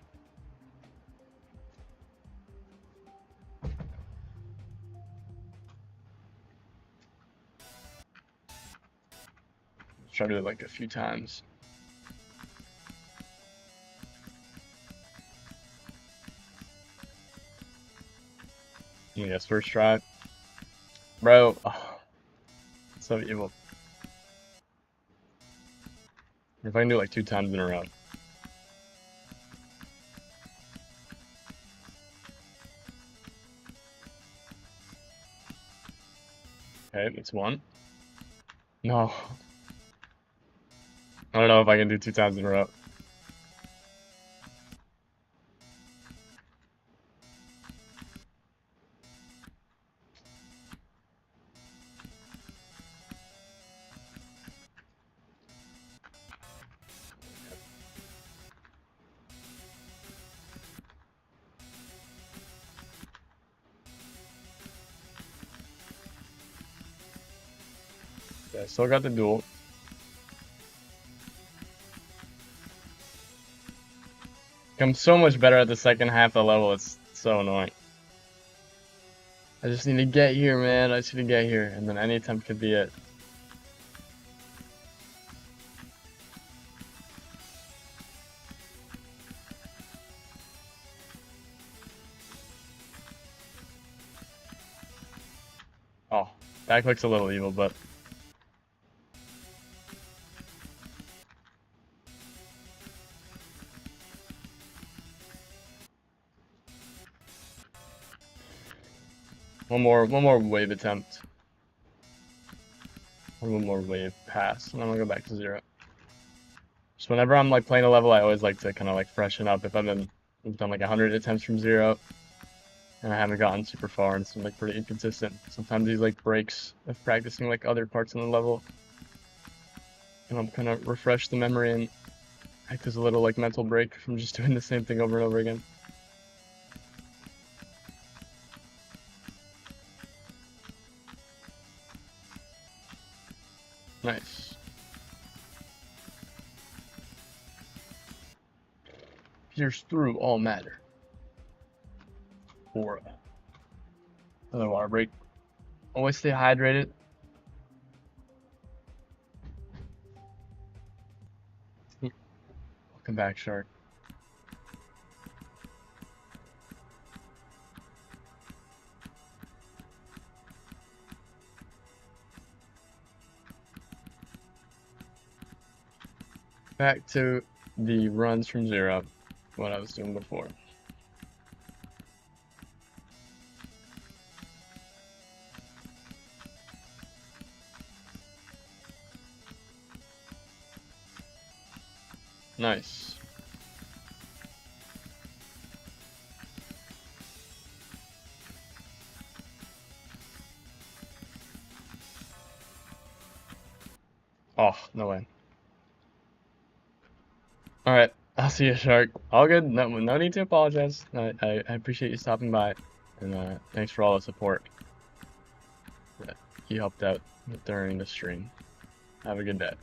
Try to do it like a few times. Yes, first try. Bro, oh, so evil. If I can do it like 2 times in a row. Okay, that's one. No. I don't know if I can do 2 times in a row. Yeah, still got the duel. I'm so much better at the second half of the level, it's so annoying. I just need to get here, man. I just need to get here, and then any attempt could be it. That click's a little evil, but one more wave attempt. One more wave pass, and I'm gonna go back to 0. Just whenever I'm like playing a level, I always like to kind of like freshen up. If I've done like 100 attempts from 0, and I haven't gotten super far, and it's been like pretty inconsistent. Sometimes these like breaks of practicing like other parts in the level, and I'm kind of refresh the memory and act as a little like mental break from just doing the same thing over and over again. Nice. Pierce through all matter. Aura. Another water break. Always stay hydrated. Welcome back, Shark. Back to the runs from 0, what I was doing before. Nice. Oh, no way. Alright, I'll see you, Shark. All good. No need to apologize. I appreciate you stopping by, and thanks for all the support that you helped out during the stream. Have a good day.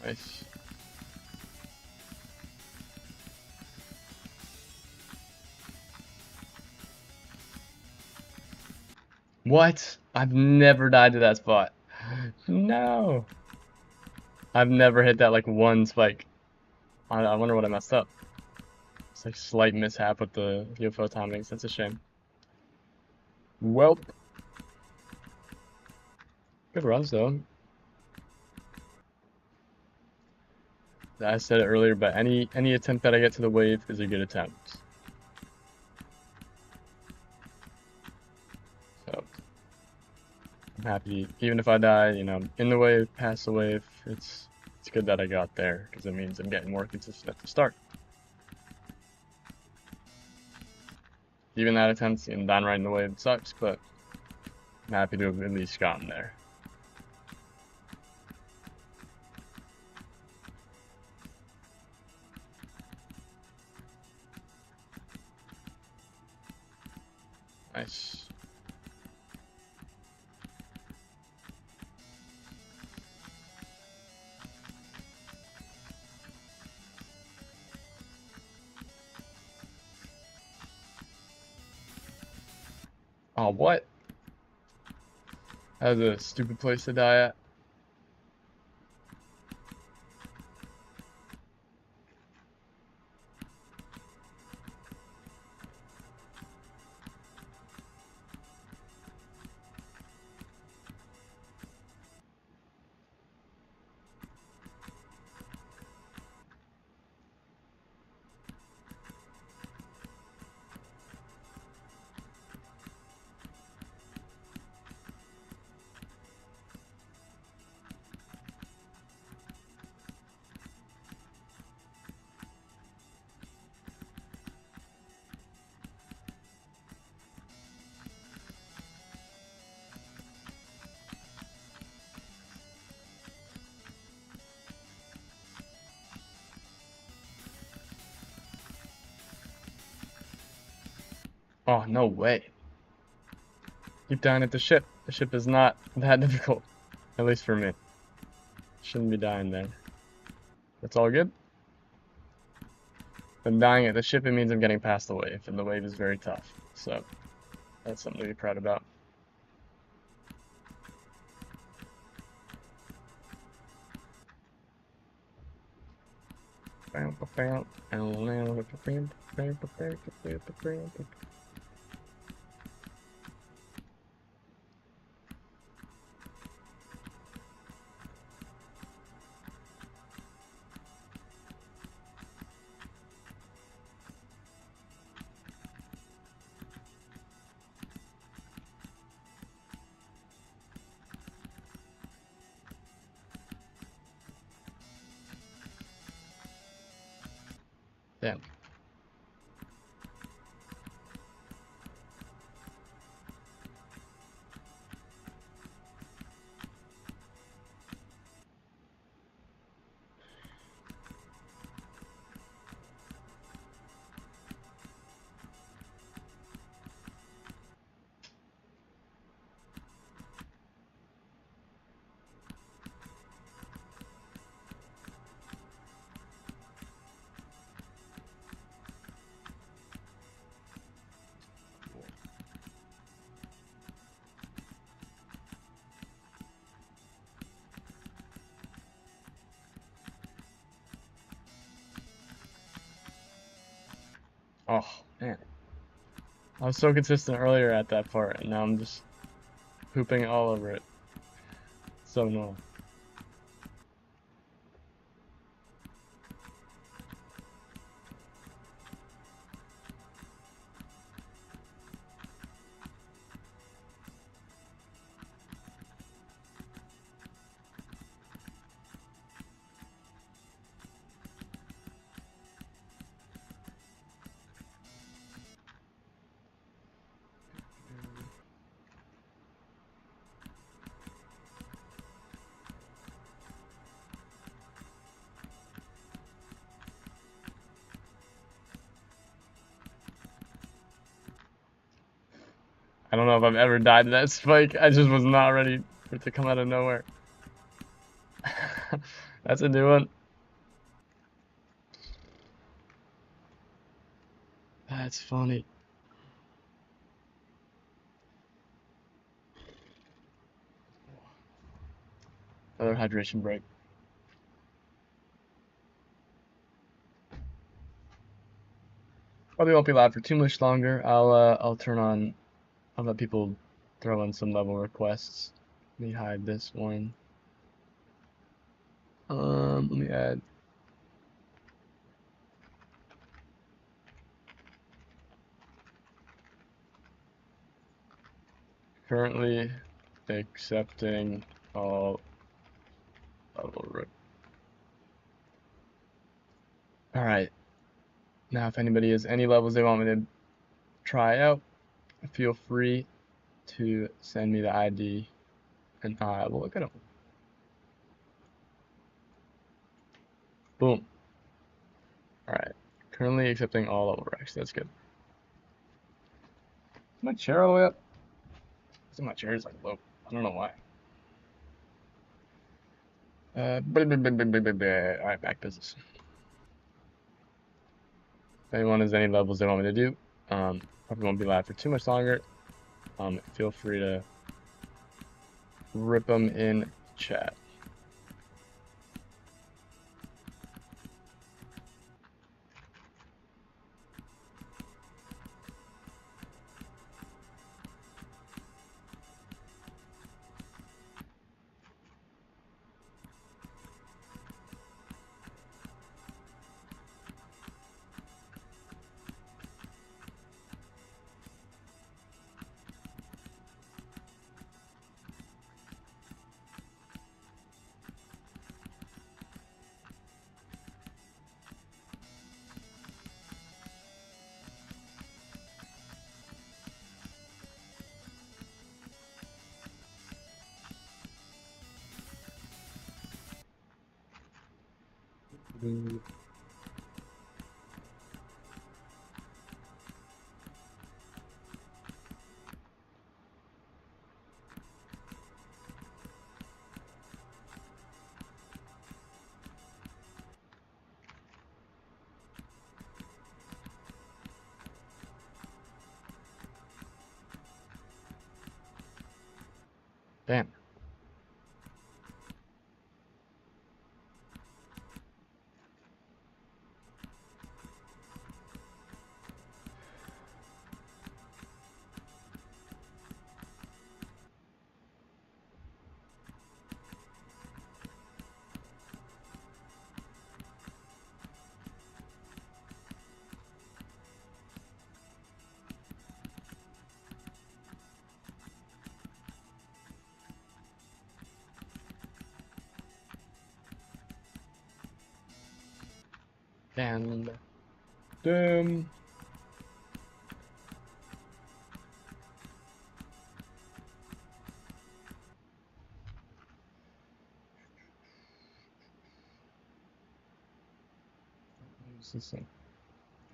Nice. What? I've never died to that spot. No. I've never hit that like one spike. I wonder what I messed up. It's like slight mishap with the UFO timings. That's a shame. Welp. Good runs though. I said it earlier, but any attempt that I get to the wave is a good attempt. So I'm happy, even if I die, you know, in the wave, past the wave. It's good that I got there because it means I'm getting more consistent at the start. Even that attempt, you know, down right in the wave sucks, but I'm happy to have at least gotten there. Nice. Oh, what? That was a stupid place to die at. Oh, no way. Keep dying at the ship. The ship is not that difficult. At least for me. Shouldn't be dying there. That's all good. If I'm dying at the ship, it means I'm getting past the wave, and the wave is very tough. So, that's something to be proud about. Damn. Oh, man. I was so consistent earlier at that part, and now I'm just pooping all over it. So annoying. I don't know if I've ever died to that spike. I just was not ready for it to come out of nowhere. That's a new one. That's funny. Another hydration break. Probably won't be live for too much longer. I'll turn on. I'll let people throw in some level requests. Let me hide this one. Let me add. Currently accepting all level requests. All right. Now, if anybody has any levels they want me to try out, feel free to send me the ID, and I will look at them. Boom. All right. Currently accepting all level recs. That's good. Is my chair all the way up? My chair is like low. I don't know why. All right, back business. If anyone has any levels they want me to do, probably won't be live for too much longer. Feel free to rip them in chat. And damn.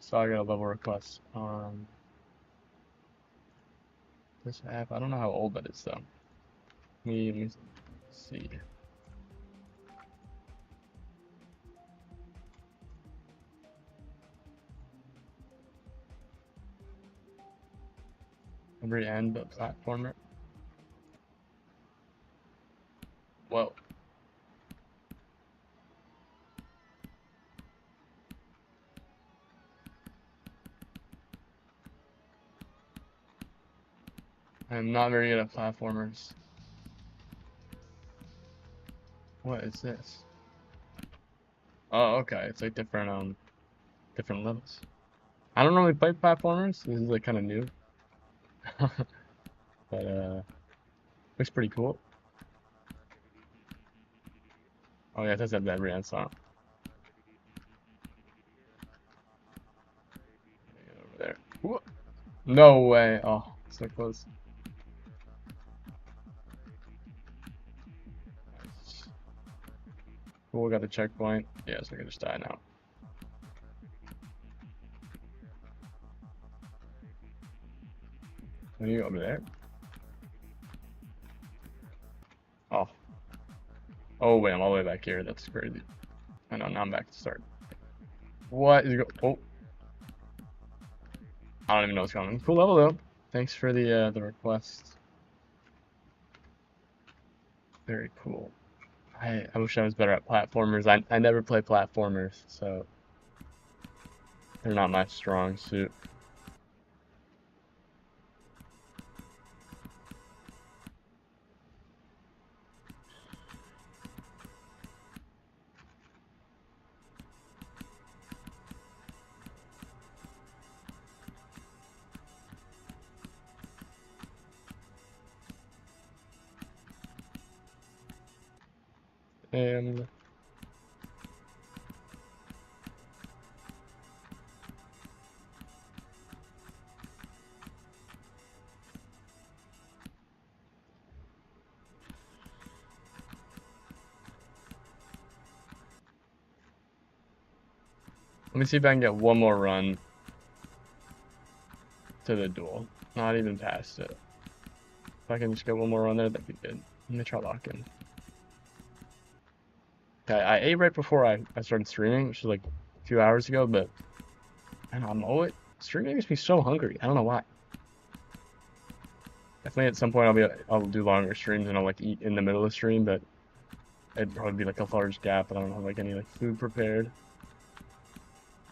So I got a level request on this app. I don't know how old that is though. Let me see. Every end of platformer. Whoa. I'm not very good at platformers. What is this? Oh, okay. It's like different levels. I don't normally play platformers. This is like kind of new. But looks pretty cool. Oh yeah, it does have that Brienne song. Get over there. Whoa. No way. Oh, so close. Nice. Cool, we got the checkpoint. Yeah, so we can just die now. Are you over there? Oh. Oh wait, I'm all the way back here. That's crazy. I know, now I'm back to start. What is oh. I don't even know what's going on. Cool level though. Thanks for the request. Very cool. I wish I was better at platformers. I never play platformers, so they're not my strong suit. And let me see if I can get one more run to the duel. Not even past it. If I can just get one more run there, that'd be good. Let me try locking. Okay, I ate right before I started streaming, which was like a few hours ago, but I don't know, I'm always streaming makes me so hungry. I don't know why. Definitely at some point I'll do longer streams and I'll like eat in the middle of the stream, but it'd probably be like a large gap, but I don't have like any like food prepared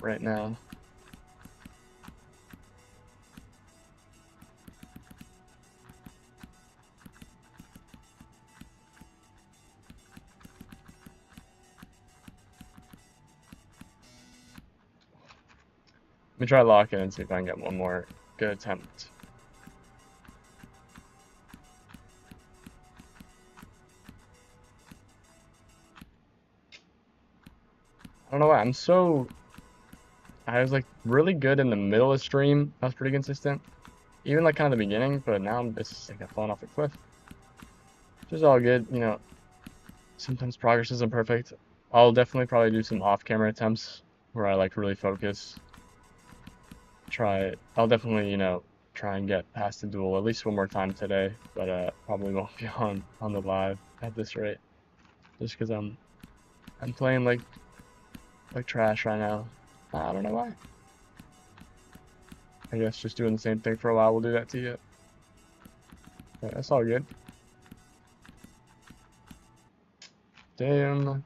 right now. Let me try locking and see if I can get one more good attempt. I don't know why, I was like really good in the middle of the stream. I was pretty consistent. Even like kind of the beginning, but now I'm just like I've fallen off a cliff. Which is all good, you know. Sometimes progress isn't perfect. I'll definitely probably do some off-camera attempts where I like really focus. I'll definitely, you know, try and get past the duel at least one more time today, but probably won't be on the live at this rate. Just because I'm playing like trash right now. I don't know why. I guess just doing the same thing for a while will do that to you. But that's all good. Damn.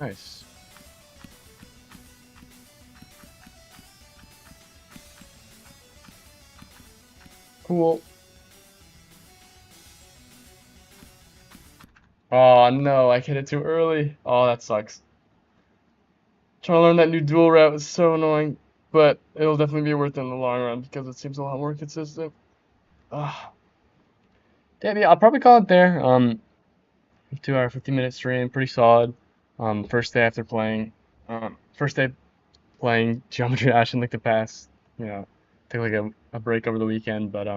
Nice. Cool. Oh no, I hit it too early. Oh, that sucks. Trying to learn that new dual route is so annoying, but it'll definitely be worth it in the long run because it seems a lot more consistent. Ah, damn, yeah, I'll probably call it there. 2 hour, 50-minute stream, pretty solid. First day after playing, first day playing Geometry Dash in like the past, you know, take like a break over the weekend, but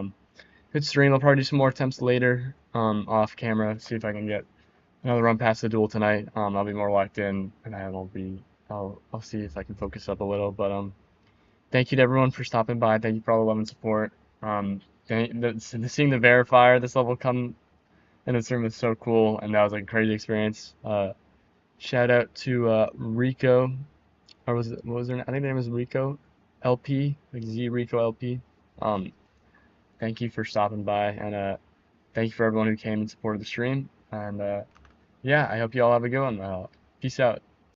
good stream. I'll probably do some more attempts later, off camera, see if I can get another run past the duel tonight. I'll be more locked in, and I'll see if I can focus up a little. But thank you to everyone for stopping by. Thank you for all the love and support. Seeing the verifier this level come in this room was so cool, and that was like a crazy experience. Shout out to Rico, or what was her name? I think her name was Rico LP, like Z Rico LP. Um, Thank you for stopping by, and thank you for everyone who came and supported the stream. And yeah, I hope you all have a good one. Peace out.